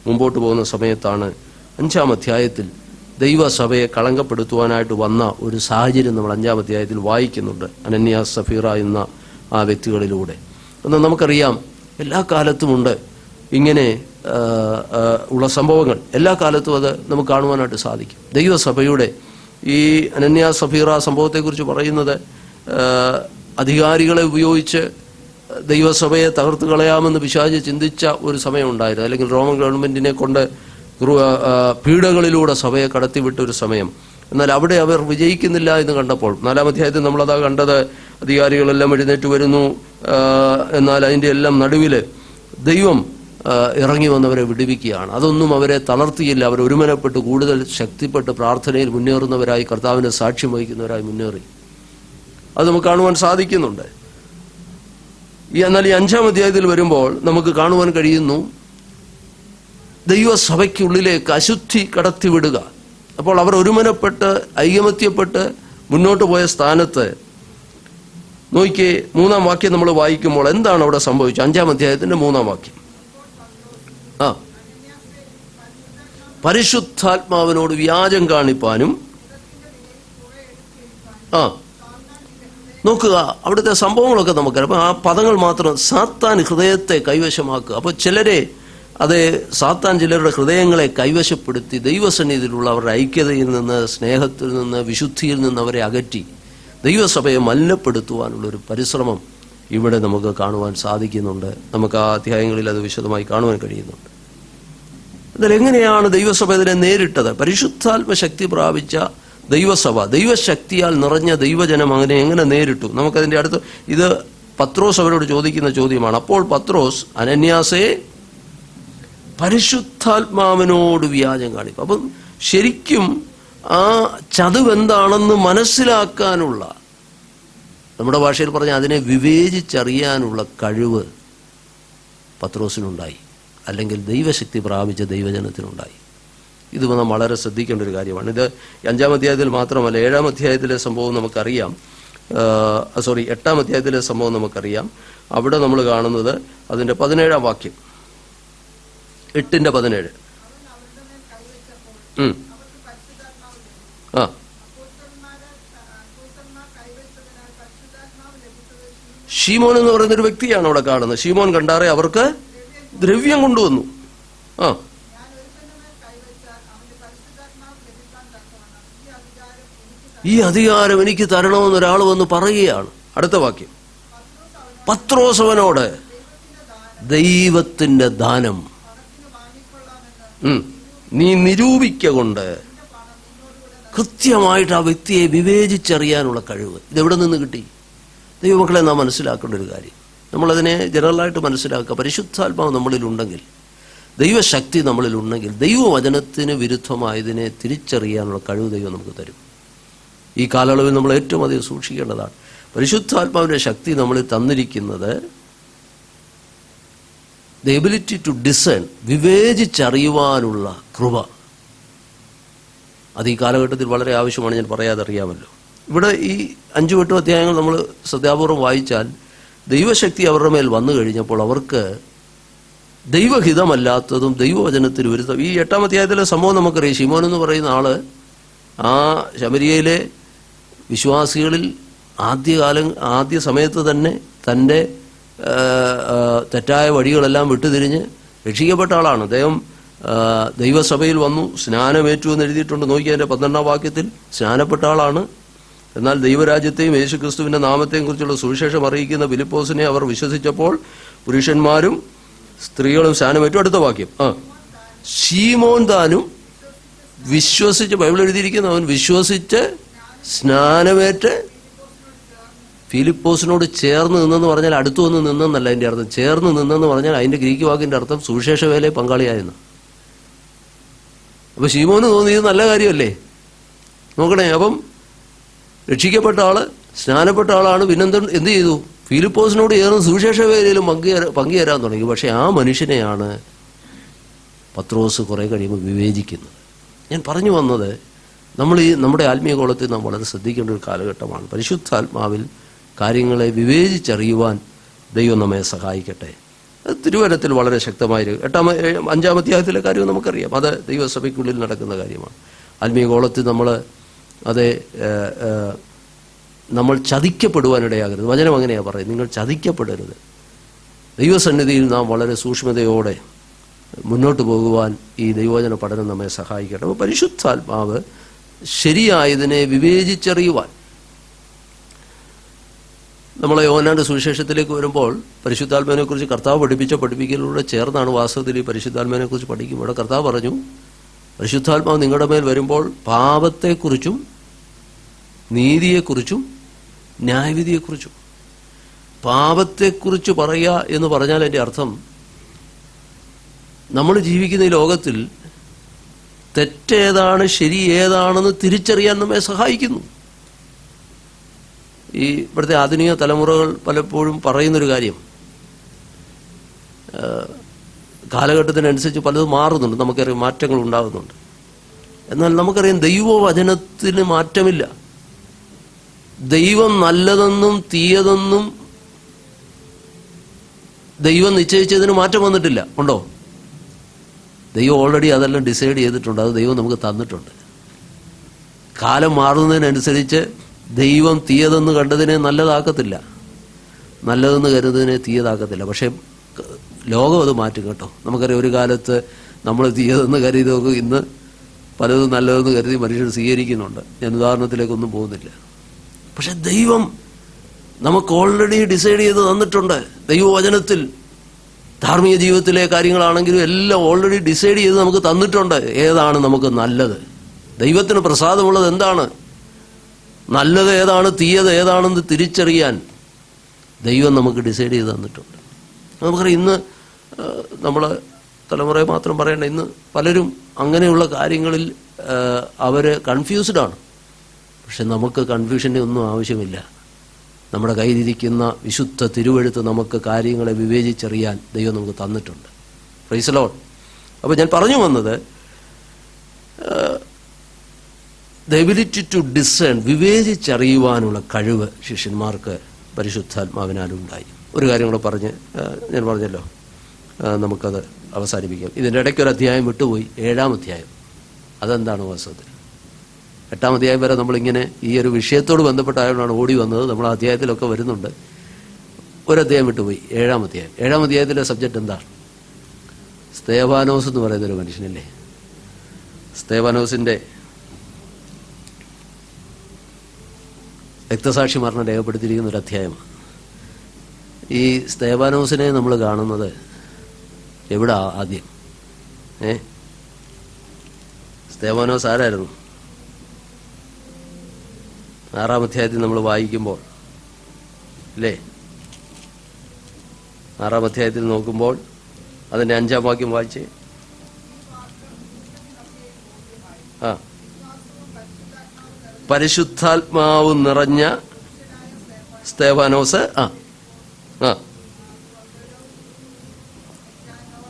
മുമ്പോട്ട് പോകുന്ന സമയത്താണ് 5-ാം അധ്യായത്തിൽ ദൈവസഭയെ കളങ്കപ്പെടുത്തുവാനായിട്ട് വന്ന ഒരു സാഹചര്യം നമ്മൾ 5-ാം അധ്യായത്തിൽ വായിക്കുന്നുണ്ട്. അനന്യാസ്, സഫീറ എന്ന ആ വ്യക്തികളിലൂടെ. എന്നാൽ നമുക്കറിയാം, എല്ലാ കാലത്തുമുണ്ട് ഇങ്ങനെ ഉള്ള സംഭവങ്ങൾ. എല്ലാ കാലത്തും അത് നമുക്ക് കാണുവാനായിട്ട് സാധിക്കും. ദൈവസഭയുടെ ഈ അനന്യാസ്, സഫീറ സംഭവത്തെക്കുറിച്ച് പറയുന്നത് അധികാരികളെ ഉപയോഗിച്ച് ദൈവസഭയെ തകർത്ത് കളയാമെന്ന് പിശാച് ചിന്തിച്ച ഒരു സമയമുണ്ടായിരുന്നു. അല്ലെങ്കിൽ റോമൻ ഗവൺമെന്റിനെ കൊണ്ട് പീഡകളിലൂടെ സഭയെ കടത്തിവിട്ട ഒരു സമയം. എന്നാൽ അവിടെ അവർ വിജയിക്കുന്നില്ല എന്ന് കണ്ടപ്പോൾ 4-ാം അധ്യായത്തിൽ നമ്മളതാ കണ്ടത്. അധികാരികളെല്ലാം എഴുന്നേറ്റ് വരുന്നു. എന്നാൽ അതിൻ്റെ എല്ലാം നടുവിൽ ദൈവം ഇറങ്ങി വന്നവരെ വിടുവിക്കുകയാണ്. അതൊന്നും അവരെ തളർത്തിയില്ല. അവർ ഒരുമനപ്പെട്ട് കൂടുതൽ ശക്തിപ്പെട്ട് പ്രാർത്ഥനയിൽ മുന്നേറുന്നവരായി, കർത്താവിനെ സാക്ഷ്യം വഹിക്കുന്നവരായി മുന്നേറി. അത് നമുക്ക് കാണുവാൻ സാധിക്കുന്നുണ്ട്. എന്നാൽ ഈ 5-ാം അധ്യായത്തിൽ വരുമ്പോൾ നമുക്ക് കാണുവാൻ കഴിയുന്നു ദൈവസഭയ്ക്കുള്ളിലേക്ക് അശുദ്ധി കടത്തിവിടുക. അപ്പോൾ അവർ ഒരുമനപ്പെട്ട് ഐകമത്യപ്പെട്ട് മുന്നോട്ട് പോയ സ്ഥാനത്ത് നോക്കിയേ, 3-ാം വാക്യം നമ്മൾ വായിക്കുമ്പോൾ എന്താണ് അവിടെ സംഭവിച്ചത്? 5-ാം അധ്യായത്തിന്റെ 3-ാം വാക്യം. പരിശുദ്ധാത്മാവിനോട് വ്യാജം കാണിപ്പാനും. നോക്കുക, അവിടുത്തെ സംഭവങ്ങളൊക്കെ നമുക്കറിയാം. അപ്പം ആ പദങ്ങൾ മാത്രം, സാത്താൻ ഹൃദയത്തെ കൈവശമാക്കുക. അപ്പോൾ ചിലരെ സാത്താൻ ചിലരുടെ ഹൃദയങ്ങളെ കൈവശപ്പെടുത്തി ദൈവസന്നിധിയിലുള്ള അവരുടെ ഐക്യതയിൽ നിന്ന്, സ്നേഹത്തിൽ നിന്ന്, വിശുദ്ധിയിൽ നിന്ന് അവരെ അകറ്റി ദൈവസഭയെ മലിനപ്പെടുത്തുവാനുള്ളൊരു പരിശ്രമം ഇവിടെ നമുക്ക് കാണുവാൻ സാധിക്കുന്നുണ്ട്. നമുക്ക് ആ അധ്യായങ്ങളിൽ അത് വിശദമായി കാണുവാൻ കഴിയുന്നുണ്ട്. എന്നാൽ എങ്ങനെയാണ് ദൈവസഭ ഇതിനെ നേരിട്ടത്? പരിശുദ്ധാത്മശക്തി പ്രാപിച്ച ദൈവസഭ, ദൈവശക്തിയാൽ നിറഞ്ഞ ദൈവജനം അങ്ങനെ എങ്ങനെ നേരിട്ടു? നമുക്കതിൻ്റെ അടുത്ത് ഇത് പത്രോസ് അവരോട് ചോദിക്കുന്ന ചോദ്യമാണ്. അപ്പോൾ പത്രോസ് അനന്യാസെ പരിശുദ്ധാത്മാവിനോട് വ്യാജം കാണിക്കും. അപ്പം ശരിക്കും ആ ചതുവെന്താണെന്ന് മനസ്സിലാക്കാനുള്ള നമ്മുടെ ഭാഷയിൽ പറഞ്ഞാൽ അതിനെ വിവേചിച്ചറിയാനുള്ള കഴിവ് പത്രോസിനുണ്ടായി, അല്ലെങ്കിൽ ദൈവശക്തി പ്രാപിച്ച ദൈവജനത്തിനുണ്ടായി. ഇത് നാം വളരെ ശ്രദ്ധിക്കേണ്ട ഒരു കാര്യമാണ്. ഇത് 5-ാം അധ്യായത്തിൽ മാത്രമല്ല, 7-ാം അധ്യായത്തിലെ സംഭവം നമുക്കറിയാം. 8-ാം അധ്യായത്തിലെ സംഭവം നമുക്കറിയാം. അവിടെ നമ്മൾ കാണുന്നത് അതിൻ്റെ 17-ാം വാക്യം, 8:17. ആ, ശീമോൻ എന്ന് പറയുന്നൊരു വ്യക്തിയാണ് അവിടെ കാണുന്നത്. ശീമോൻ കണ്ടാറെ അവർക്ക് ദ്രവ്യം കൊണ്ടുവന്നു. ആ, ഈ അധികാരം എനിക്ക് തരണമെന്ന് ഒരാൾ വന്ന് പറയുകയാണ്. അടുത്ത വാക്യം, പത്രോസ് അവനോട് ദൈവത്തിന്റെ ദാനം നീ നിരൂപിക്കൊണ്ട്. കൃത്യമായിട്ട് ആ വ്യക്തിയെ വിവേചിച്ചറിയാനുള്ള കഴിവ് ഇതെവിടെ നിന്ന് കിട്ടി? ദൈവമക്കളെ, നാം മനസ്സിലാക്കേണ്ട ഒരു കാര്യം, നമ്മളതിനെ ജനറലായിട്ട് മനസ്സിലാക്കുക. പരിശുദ്ധാത്മാവ് നമ്മളിലുണ്ടെങ്കിൽ, ദൈവശക്തി നമ്മളിലുണ്ടെങ്കിൽ, ദൈവവചനത്തിന് വിരുദ്ധമായതിനെ തിരിച്ചറിയാനുള്ള കഴിവ് ദൈവം നമുക്ക് തരും. ഈ കാലയളവിൽ നമ്മൾ ഏറ്റവും അധികം സൂക്ഷിക്കേണ്ടതാണ്. പരിശുദ്ധാത്മാവിൻ്റെ ശക്തി നമ്മളിൽ തന്നിരിക്കുന്നത് ദ എബിലിറ്റി ടു ഡിസേൺ, വിവേചിച്ചറിയുവാനുള്ള കൃപ. അത് ഈ കാലഘട്ടത്തിൽ വളരെ ആവശ്യമാണ്, ഞാൻ പറയാതെ അറിയാമല്ലോ. ഇവിടെ ഈ 5-8 അധ്യായങ്ങൾ നമ്മൾ ശ്രദ്ധാപൂർവം വായിച്ചാൽ ദൈവശക്തി അവരുടെ മേൽ വന്നു കഴിഞ്ഞപ്പോൾ അവർക്ക് ദൈവഹിതമല്ലാത്തതും ദൈവവചനത്തിന് വിരുദ്ധം. ഈ 8-ാം അധ്യായത്തിലെ സംഭവം നമുക്കറിയാം. ശിമോൻ എന്ന് പറയുന്ന ആള് ആ ശമരിയയിലെ വിശ്വാസികളിൽ ആദ്യ സമയത്ത് തന്നെ തൻ്റെ തെറ്റായ വഴികളെല്ലാം വിട്ടുതിരിഞ്ഞ് രക്ഷിക്കപ്പെട്ട ആളാണ്. അദ്ദേഹം ദൈവസഭയിൽ വന്നു, സ്നാനമേറ്റു എന്ന് എഴുതിയിട്ടുണ്ട്. നോക്കി അതിൻ്റെ 12-ാം വാക്യത്തിൽ സ്നാനപ്പെട്ട ആളാണ്. എന്നാൽ ദൈവരാജ്യത്തെയും യേശുക്രിസ്തുവിൻ്റെ നാമത്തെയും കുറിച്ചുള്ള സുവിശേഷം അറിയിക്കുന്ന ഫിലിപ്പോസിനെ അവർ വിശ്വസിച്ചപ്പോൾ പുരുഷന്മാരും സ്ത്രീകളും സ്നാനമേറ്റു. അടുത്ത വാക്യം, ശീമോൻ താനും വിശ്വസിച്ച്, ബൈബിൾ എഴുതിയിരിക്കുന്ന, അവൻ വിശ്വസിച്ച് സ്നാനമേറ്റ് ഫിലിപ്പോസിനോട് ചേർന്ന് നിന്നെന്ന് പറഞ്ഞാൽ അടുത്തു വന്ന് നിന്നെന്നല്ല അതിൻ്റെ അർത്ഥം. ചേർന്ന് നിന്നെന്ന് പറഞ്ഞാൽ അതിൻ്റെ ഗ്രീക്ക് വാക്കിൻ്റെ അർത്ഥം സുവിശേഷ വേലയെ പങ്കാളിയായിരുന്നു. അപ്പോൾ ശീമോന് തോന്നിയത് നല്ല കാര്യമല്ലേ? നോക്കണേ, അപ്പം രക്ഷിക്കപ്പെട്ട ആള്, സ്നാനപ്പെട്ട ആളാണ്. എന്ത് ചെയ്തു? ഫിലിപ്പോസിനോട് ചേർന്ന് സുവിശേഷ വേലയിലും പങ്കുചേരാൻ തുടങ്ങി. പക്ഷെ ആ മനുഷ്യനെയാണ് പത്രോസ് കുറെ കഴിയുമ്പോൾ വിവേചിക്കുന്നത്. ഞാൻ പറഞ്ഞു വന്നത്, നമ്മുടെ ആത്മീയ കോളത്തിൽ നാം വളരെ ശ്രദ്ധിക്കേണ്ട ഒരു കാലഘട്ടമാണ്. പരിശുദ്ധാത്മാവിൽ കാര്യങ്ങളെ വിവേചിച്ചറിയുവാൻ ദൈവം നമ്മെ സഹായിക്കട്ടെ. തിരുവചനത്തിൽ വളരെ ശക്തമായ 5-ാം അധ്യായത്തിലെ കാര്യം നമുക്കറിയാം. അത് ദൈവസഭയ്ക്കുള്ളിൽ നടക്കുന്ന കാര്യമാണ്. ആത്മീയ കോളത്തിൽ നമ്മൾ ചതിക്കപ്പെടുവാനിടയാകരുത്. വചനം അങ്ങനെയാണ് പറയുന്നത്, നിങ്ങൾ ചതിക്കപ്പെടരുത്. ദൈവസന്നിധിയിൽ നാം വളരെ സൂക്ഷ്മതയോടെ മുന്നോട്ട് പോകുവാൻ ഈ ദൈവവചന പഠനം നമ്മെ സഹായിക്കട്ടെ. അപ്പോൾ പരിശുദ്ധാത്മാവ് ശരിയായതിനെ വിവേചിച്ചറിയുവാൻ, നമ്മളെ യോഹന്നാന്റെ സുവിശേഷത്തിലേക്ക് വരുമ്പോൾ പരിശുദ്ധാത്മാവിനെക്കുറിച്ച് കർത്താവ് പഠിപ്പിക്കലിലൂടെ ചേർന്നാണ് വാസ്തവത്തിൽ ഈ പരിശുദ്ധാത്മാവിനെക്കുറിച്ച് പഠിക്കും. ഇവിടെ കർത്താവ് പറഞ്ഞു, പരിശുദ്ധാത്മാവ് നിങ്ങളുടെ മേൽ വരുമ്പോൾ പാപത്തെക്കുറിച്ചും നീതിയെക്കുറിച്ചും ന്യായവിധിയെക്കുറിച്ചും. പാപത്തെക്കുറിച്ച് പറയുക എന്ന് പറഞ്ഞാൽ എൻ്റെ അർത്ഥം, നമ്മൾ ജീവിക്കുന്ന ഈ ലോകത്തിൽ തെറ്റേതാണ് ശരി ഏതാണെന്ന് തിരിച്ചറിയാൻ നമ്മെ സഹായിക്കുന്നു. ഈ ഇവിടുത്തെ ആധുനിക തലമുറകൾ പലപ്പോഴും പറയുന്നൊരു കാര്യം, കാലഘട്ടത്തിനനുസരിച്ച് പലതും മാറുന്നുണ്ട്, നമുക്കറിയാം മാറ്റങ്ങൾ ഉണ്ടാകുന്നുണ്ട്. എന്നാൽ നമുക്കറിയാം ദൈവവചനത്തിന് മാറ്റമില്ല. ദൈവം നല്ലതെന്നും തീയതെന്നും ദൈവം നിശ്ചയിച്ചതിന് മാറ്റം വന്നിട്ടില്ല. ഉണ്ടോ? ദൈവം ഓൾറെഡി അതെല്ലാം ഡിസൈഡ് ചെയ്തിട്ടുണ്ട്. അത് ദൈവം നമുക്ക് തന്നിട്ടുണ്ട്. കാലം മാറുന്നതിനനുസരിച്ച് ദൈവം തീയതെന്ന് കണ്ടതിനെ നല്ലതാക്കത്തില്ല, നല്ലതെന്ന് കരുതുന്നതിനെ തീയതാക്കത്തില്ല. പക്ഷേ ലോകം അത് മാറ്റും കേട്ടോ. നമുക്കറിയാം, ഒരു കാലത്ത് നമ്മൾ തീയതെന്ന് കരുതിയതൊക്കെ ഇന്ന് പലതും നല്ലതെന്ന് കരുതി മനുഷ്യർ സ്വീകരിക്കുന്നുണ്ട്. ഞാൻ ഉദാഹരണത്തിലേക്കൊന്നും പോകുന്നില്ല. പക്ഷെ ദൈവം നമുക്ക് ഓൾറെഡി ഡിസൈഡ് ചെയ്ത് തന്നിട്ടുണ്ട്. ദൈവവചനത്തിൽ ധാർമ്മിക ജീവിതത്തിലെ കാര്യങ്ങളാണെങ്കിലും എല്ലാം ഓൾറെഡി ഡിസൈഡ് ചെയ്ത് നമുക്ക് തന്നിട്ടുണ്ട്. ഏതാണ് നമുക്ക് നല്ലത്, ദൈവത്തിന് പ്രസാദമുള്ളത് എന്താണ്, നല്ലത് ഏതാണ്, തീയത് ഏതാണെന്ന് തിരിച്ചറിയാൻ ദൈവം നമുക്ക് ഡിസൈഡ് ചെയ്ത് തന്നിട്ടുണ്ട്. നമുക്കറിയാം, ഇന്ന് നമ്മൾ തലമുറയെ മാത്രം പറയേണ്ട, ഇന്ന് പലരും അങ്ങനെയുള്ള കാര്യങ്ങളിൽ അവർ കൺഫ്യൂസ്ഡാണ്. പക്ഷെ നമുക്ക് കൺഫ്യൂഷൻ്റെ ഒന്നും ആവശ്യമില്ല. നമ്മുടെ കയ്യിലിരിക്കുന്ന വിശുദ്ധ തിരുവെഴുത്ത് നമുക്ക് കാര്യങ്ങളെ വിവേചിച്ചറിയാൻ ദൈവം നമുക്ക് തന്നിട്ടുണ്ട്. Praise the Lord. അപ്പോൾ ഞാൻ പറഞ്ഞു വന്നത്, ദ എബിലിറ്റി ടു ഡിസേൺ, വിവേചിച്ചറിയുവാനുള്ള കഴിവ് ശിഷ്യന്മാർക്ക് പരിശുദ്ധാത്മാവിനാലുണ്ടായി. ഒരു കാര്യം കൂടെ പറഞ്ഞ് ഞാൻ പറഞ്ഞല്ലോ, നമുക്കത് അവസാനിപ്പിക്കാം. ഇതിൻ്റെ ഇടയ്ക്കൊരു അധ്യായം വിട്ടുപോയി, 7-ാം അധ്യായം. അതെന്താണ് വാസ്തവത്തിൽ? 8-ാം അധ്യായം വരെ നമ്മളിങ്ങനെ ഈ ഒരു വിഷയത്തോട് ബന്ധപ്പെട്ടായതുകൊണ്ടാണ് ഓടി വന്നത്. നമ്മൾ ആ അധ്യായത്തിലൊക്കെ വരുന്നുണ്ട്. ഒരധ്യായം വിട്ടുപോയി, 7-ാം അധ്യായം. 7-ാം അധ്യായത്തിലെ സബ്ജക്റ്റ് എന്താണ്? സ്തേവാനോസ് എന്ന് പറയുന്നൊരു മനുഷ്യനല്ലേ. സ്തേവാനോസിൻ്റെ രക്തസാക്ഷി മരണം രേഖപ്പെടുത്തിയിരിക്കുന്ന ഒരു അധ്യായമാണ്. ഈ സ്തേവാനോസിനെ നമ്മൾ കാണുന്നത് എവിടെ? ആദ്യം സ്തേവാനോസ് ആരായിരുന്നു? 6-ാം അധ്യായത്തിൽ നമ്മൾ വായിക്കുമ്പോൾ അല്ലേ, 6-ാം അധ്യായത്തിൽ നോക്കുമ്പോൾ അതിൻ്റെ 5-ാം വാക്യം വായിച്ച്, പരിശുദ്ധാത്മാവ് നിറഞ്ഞ സ്തേവാനോസ്.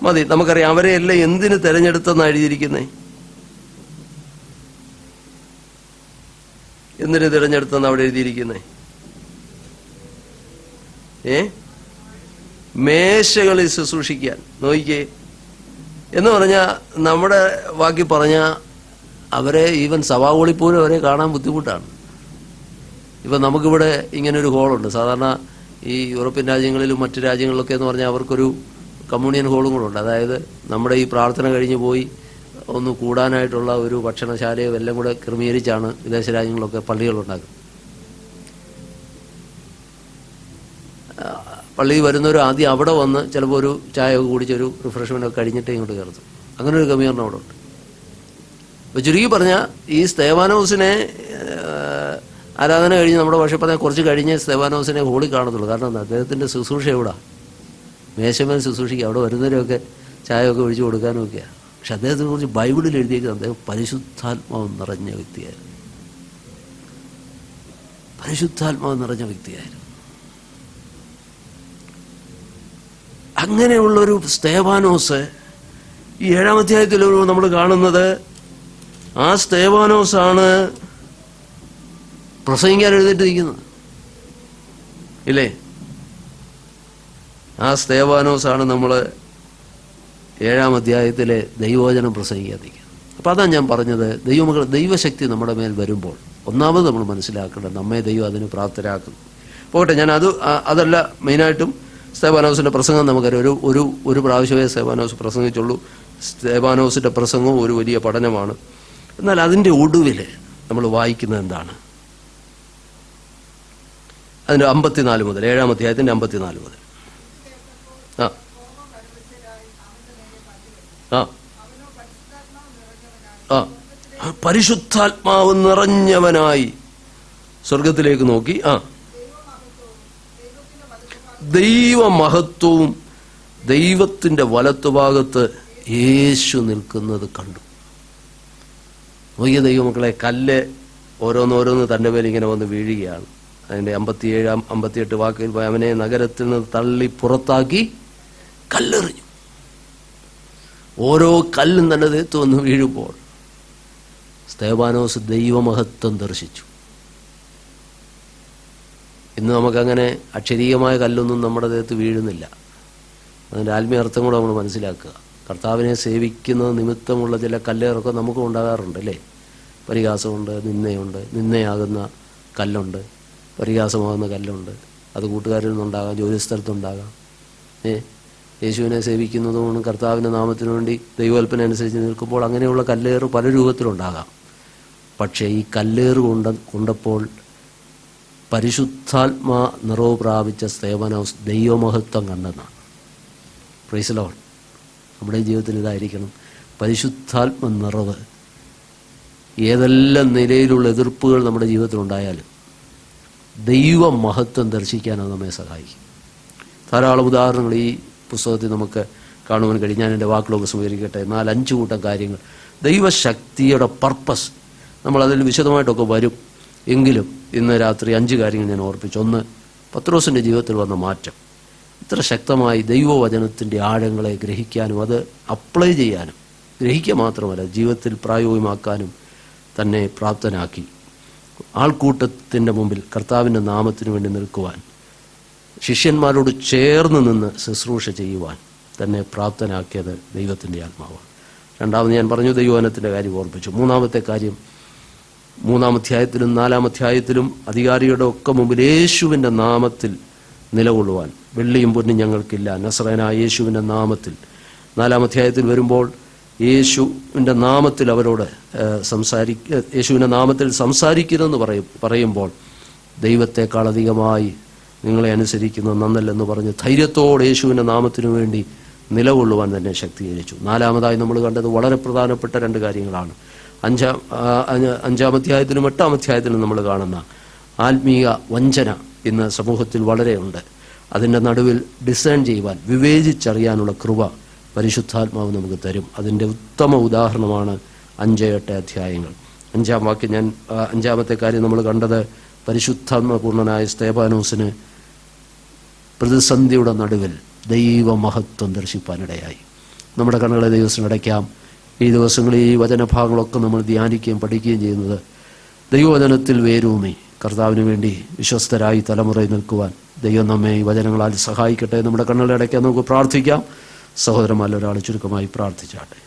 മതി, നമുക്കറിയാം. അവരെ എല്ലാം എന്തിന് തെരഞ്ഞെടുത്തെന്നാണ് എഴുതിയിരിക്കുന്നേ? എന്തിന് തിരഞ്ഞെടുത്തെന്ന് അവിടെ എഴുതിയിരിക്കുന്നേ? മേശകളിൽ ശുശ്രൂഷിക്കാൻ. നോക്കിക്കേ, എന്ന് പറഞ്ഞാൽ നമ്മുടെ വാക്കി പറഞ്ഞ അവരെ ഈവൻ സഭാകളിൽ പോലും അവരെ കാണാൻ ബുദ്ധിമുട്ടാണ്. ഇപ്പം നമുക്കിവിടെ ഇങ്ങനൊരു ഹോളുണ്ട്. സാധാരണ ഈ യൂറോപ്യൻ രാജ്യങ്ങളിലും മറ്റു രാജ്യങ്ങളിലൊക്കെ എന്ന് പറഞ്ഞാൽ അവർക്കൊരു കമ്മ്യൂണിയൻ ഹോളും കൂടെ ഉണ്ട്. അതായത് നമ്മുടെ ഈ പ്രാർത്ഥന കഴിഞ്ഞ് പോയി ഒന്ന് കൂടാനായിട്ടുള്ള ഒരു ഭക്ഷണശാലയോ എല്ലാം കൂടെ ക്രമീകരിച്ചാണ് വിദേശ രാജ്യങ്ങളിലൊക്കെ പള്ളികളുണ്ടാക്കുന്നത്. പള്ളിയിൽ വരുന്നവർ ആദ്യം അവിടെ വന്ന് ചിലപ്പോൾ ഒരു ചായ ഒക്കെ കുടിച്ചൊരു റിഫ്രഷ്മെൻ്റ് ഒക്കെ കഴിഞ്ഞിട്ടേ ഇങ്ങോട്ട് കയറും. അങ്ങനെ ഒരു ക്രമീകരണം അവിടെ ഉണ്ട്. അപ്പോൾ ചുരുക്കി പറഞ്ഞാൽ ഈ സ്തേവാനോസിനെ ആരാധന കഴിഞ്ഞ് നമ്മുടെ ഭാഷ പറഞ്ഞാൽ കുറച്ച് കഴിഞ്ഞ് സ്തേവാനോസിനെ ഹോളി കാണത്തുള്ളൂ. കാരണം അദ്ദേഹത്തിൻ്റെ ശുശ്രൂഷ എവിടാ? മേശമേൽ ശുശ്രൂഷിക്കുക. അവിടെ വരുന്നവരൊക്കെ ചായയൊക്കെ ഒഴിച്ചു കൊടുക്കാനും ഒക്കെയാണ്. പക്ഷെ അദ്ദേഹത്തിനെ കുറിച്ച് ബൈബിളിൽ എഴുതിയേക്കുന്നത് അദ്ദേഹം പരിശുദ്ധാത്മാവ് നിറഞ്ഞ വ്യക്തിയായിരുന്നു. പരിശുദ്ധാത്മാവ് നിറഞ്ഞ വ്യക്തിയായിരുന്നു. അങ്ങനെയുള്ളൊരു സ്തേവാനോസ് ഈ 7-ാം അധ്യായത്തിൽ നമ്മൾ കാണുന്നത്. ആ സ്തേവാനോസാണ് പ്രസംഗിക്കാൻ എഴുന്നേറ്റിരിക്കുന്നത് ഇല്ലേ? ആ സ്തേവാനോസാണ് നമ്മൾ 7-ാം അധ്യായത്തിലെ ദൈവവചനം പ്രസംഗിക്കാതിരിക്കുന്നത്. അപ്പം അതാണ് ഞാൻ പറഞ്ഞത്, ദൈവശക്തി നമ്മുടെ മേൽ വരുമ്പോൾ ഒന്നാമത് നമ്മൾ മനസ്സിലാക്കേണ്ടത് നമ്മെ ദൈവം അതിന് പ്രാപ്തരാക്കുന്നു. പോകട്ടെ, ഞാൻ അതല്ല മെയിനായിട്ടും സ്തേവാനോസിൻ്റെ പ്രസംഗം നമുക്കറിയാം. ഒരു പ്രാവശ്യമേ സ്തേവാനോസ് പ്രസംഗിച്ചുള്ളൂ. സ്തേവാനോസിൻ്റെ പ്രസംഗവും ഒരു വലിയ പഠനമാണ്. എന്നാൽ അതിൻ്റെ ഒടുവിൽ നമ്മൾ വായിക്കുന്നത് എന്താണ്? അതിൻ്റെ 54 മുതൽ 7-ാം അധ്യായത്തിൻ്റെ 54 മുതൽ പരിശുദ്ധാത്മാവ് നിറഞ്ഞവനായി സ്വർഗത്തിലേക്ക് നോക്കി ദൈവമഹത്വവും ദൈവത്തിൻ്റെ വലത്തുഭാഗത്ത് യേശു നിൽക്കുന്നത് കണ്ടു. നോക്കിയ ദൈവമക്കളെ, കല്ല് ഓരോന്നോരോന്ന് തൻ്റെ മേൽ ഇങ്ങനെ വന്ന് വീഴുകയാണ്. അതിൻ്റെ 57, 58 വാക്കിൽ അവനെ നഗരത്തിൽ നിന്ന് തള്ളി പുറത്താക്കി കല്ലെറിഞ്ഞു. ഓരോ കല്ലും തൻ്റെ ദേഹത്ത് വന്ന് വീഴുമ്പോൾ സ്തേവാനോസ് ദൈവമഹത്വം ദർശിച്ചു. ഇന്ന് നമുക്കങ്ങനെ അക്ഷരീയമായ കല്ലൊന്നും നമ്മുടെ ദേഹത്ത് വീഴുന്നില്ല. അതിൻ്റെ ആത്മീയ അർത്ഥം കൂടെ നമ്മൾ മനസ്സിലാക്കുക. കർത്താവിനെ സേവിക്കുന്നത് നിമിത്തമുള്ള ചില കല്ലേറൊക്കെ നമുക്കും ഉണ്ടാകാറുണ്ട് അല്ലേ? പരിഹാസമുണ്ട്, നിന്ദയുണ്ട്, നിന്ദയാകുന്ന കല്ലുണ്ട്, പരിഹാസമാകുന്ന കല്ലുണ്ട്. അത് കൂട്ടുകാരിൽ നിന്നുണ്ടാകാം, ജോലിസ്ഥലത്തുണ്ടാകാം. യേശുവിനെ സേവിക്കുന്നതുകൊണ്ട് കർത്താവിൻ്റെ നാമത്തിനു വേണ്ടി ദൈവകൽപ്പന അനുസരിച്ച് നിൽക്കുമ്പോൾ അങ്ങനെയുള്ള കല്ലേറ് പല രൂപത്തിലുണ്ടാകാം. പക്ഷേ ഈ കല്ലേറ് കൊണ്ടപ്പോൾ പരിശുദ്ധാത്മാ നിറവ് പ്രാപിച്ച സ്തേവാനോസ് ദൈവമഹത്വം കണ്ടെന്നാണ്. Praise the Lord. നമ്മുടെ ജീവിതത്തിൽ ഇതായിരിക്കണം, പരിശുദ്ധാത്മ നിറവ്. ഏതെല്ലാം നിലയിലുള്ള എതിർപ്പുകൾ നമ്മുടെ ജീവിതത്തിലുണ്ടായാലും ദൈവമഹത്വം ദർശിക്കാൻ അത് നമ്മെ സഹായിക്കും. ധാരാളം ഉദാഹരണങ്ങൾ ഈ പുസ്തകത്തിൽ നമുക്ക് കാണുവാൻ കഴിയും. ഞാൻ എൻ്റെ വാക്കുകളൊക്കെ സ്വീകരിക്കട്ടെ. 4-5 കൂട്ടം കാര്യങ്ങൾ. ദൈവശക്തിയുടെ പർപ്പസ് നമ്മളതിൽ വിശദമായിട്ടൊക്കെ വരും. എങ്കിലും ഇന്ന് രാത്രി 5 കാര്യങ്ങൾ ഞാൻ ഓർപ്പിച്ചു. 1, പത്രോസിൻ്റെ ജീവിതത്തിൽ വന്ന മാറ്റം ഇത്ര ശക്തമായി ദൈവവചനത്തിൻ്റെ ആഴങ്ങളെ ഗ്രഹിക്കാനും അത് അപ്ലൈ ചെയ്യാനും, ഗ്രഹിക്കുക മാത്രമല്ല ജീവിതത്തിൽ പ്രായോഗികമാക്കാനും തന്നെ പ്രാപ്തനാക്കി. ആൾക്കൂട്ടത്തിൻ്റെ മുമ്പിൽ കർത്താവിൻ്റെ നാമത്തിനു വേണ്ടി നിൽക്കുവാൻ, ശിഷ്യന്മാരോട് ചേർന്ന് നിന്ന് ശുശ്രൂഷ ചെയ്യുവാൻ തന്നെ പ്രാപ്തനാക്കിയത് ദൈവത്തിൻ്റെ ആത്മാവാണ്. രണ്ടാമത് ഞാൻ പറഞ്ഞു, ദൈവവചനത്തിൻ്റെ കാര്യം ഓർപ്പിച്ചു. മൂന്നാമത്തെ കാര്യം, 3-ാം അധ്യായത്തിലും 4-ാം അധ്യായത്തിലും അധികാരിയുടെ ഒക്കെ മുമ്പിൽ യേശുവിൻ്റെ നാമത്തിൽ നിലകൊള്ളുവാൻ. വെള്ളിയും പൊന്നും ഞങ്ങൾക്കില്ല, നസറേനായ യേശുവിൻ്റെ നാമത്തിൽ. 4-ാം അധ്യായത്തിൽ വരുമ്പോൾ യേശുവിൻ്റെ നാമത്തിൽ അവരോട് യേശുവിൻ്റെ നാമത്തിൽ സംസാരിക്കരുതെന്ന് പറയുമ്പോൾ ദൈവത്തെക്കാൾ അധികമായി നിങ്ങളെ അനുസരിക്കുന്നത് നന്നല്ലെന്ന് പറഞ്ഞ് ധൈര്യത്തോടെ യേശുവിൻ്റെ നാമത്തിനു വേണ്ടി നിലകൊള്ളുവാൻ തന്നെ ശക്തീകരിച്ചു. 4-ാമതായി നമ്മൾ കണ്ടത് വളരെ പ്രധാനപ്പെട്ട 2 കാര്യങ്ങളാണ്. 5-ാം അധ്യായത്തിലും 8-ാം അധ്യായത്തിലും നമ്മൾ കാണുന്ന ആത്മീയ വഞ്ചന ഇന്ന് സമൂഹത്തിൽ വളരെയുണ്ട്. അതിൻ്റെ നടുവിൽ ഡിസേൺ ചെയ്യുവാൻ, വിവേചിച്ചറിയാനുള്ള കൃപ പരിശുദ്ധാത്മാവ് നമുക്ക് തരും. അതിൻ്റെ ഉത്തമ ഉദാഹരണമാണ് 5-8 അധ്യായങ്ങൾ. 5-ാം വാക്യം, 5-ാമത്തെ കാര്യം നമ്മൾ കണ്ടത്, പരിശുദ്ധാത്മപൂർണനായ സ്തേഫാനോസിന് പ്രതിസന്ധിയുടെ നടുവിൽ ദൈവമഹത്വം ദർശിപ്പാനിടയായി. നമ്മുടെ കണ്ണുകളെ ദൈവത്തിന് അടയ്ക്കാം. ഈ ദിവസങ്ങളിൽ ഈ വചനഭാഗങ്ങളൊക്കെ നമ്മൾ ധ്യാനിക്കുകയും പഠിക്കുകയും ചെയ്യുന്നത് ദൈവവചനത്തിൽ വേരൂന്നി കർത്താവിന് വേണ്ടി വിശ്വസ്തരായി തലമുറയിൽ നിൽക്കുവാൻ ദൈവം നമ്മെ ഈ വചനങ്ങളാൽ സഹായിക്കട്ടെ. നമ്മുടെ കണ്ണുകളെ അടയ്ക്കാൻ നമുക്ക് പ്രാർത്ഥിക്കാം. സഹോദരന്മാരിൽ ഒരാൾ ചുരുക്കമായി പ്രാർത്ഥിച്ചാട്ടെ.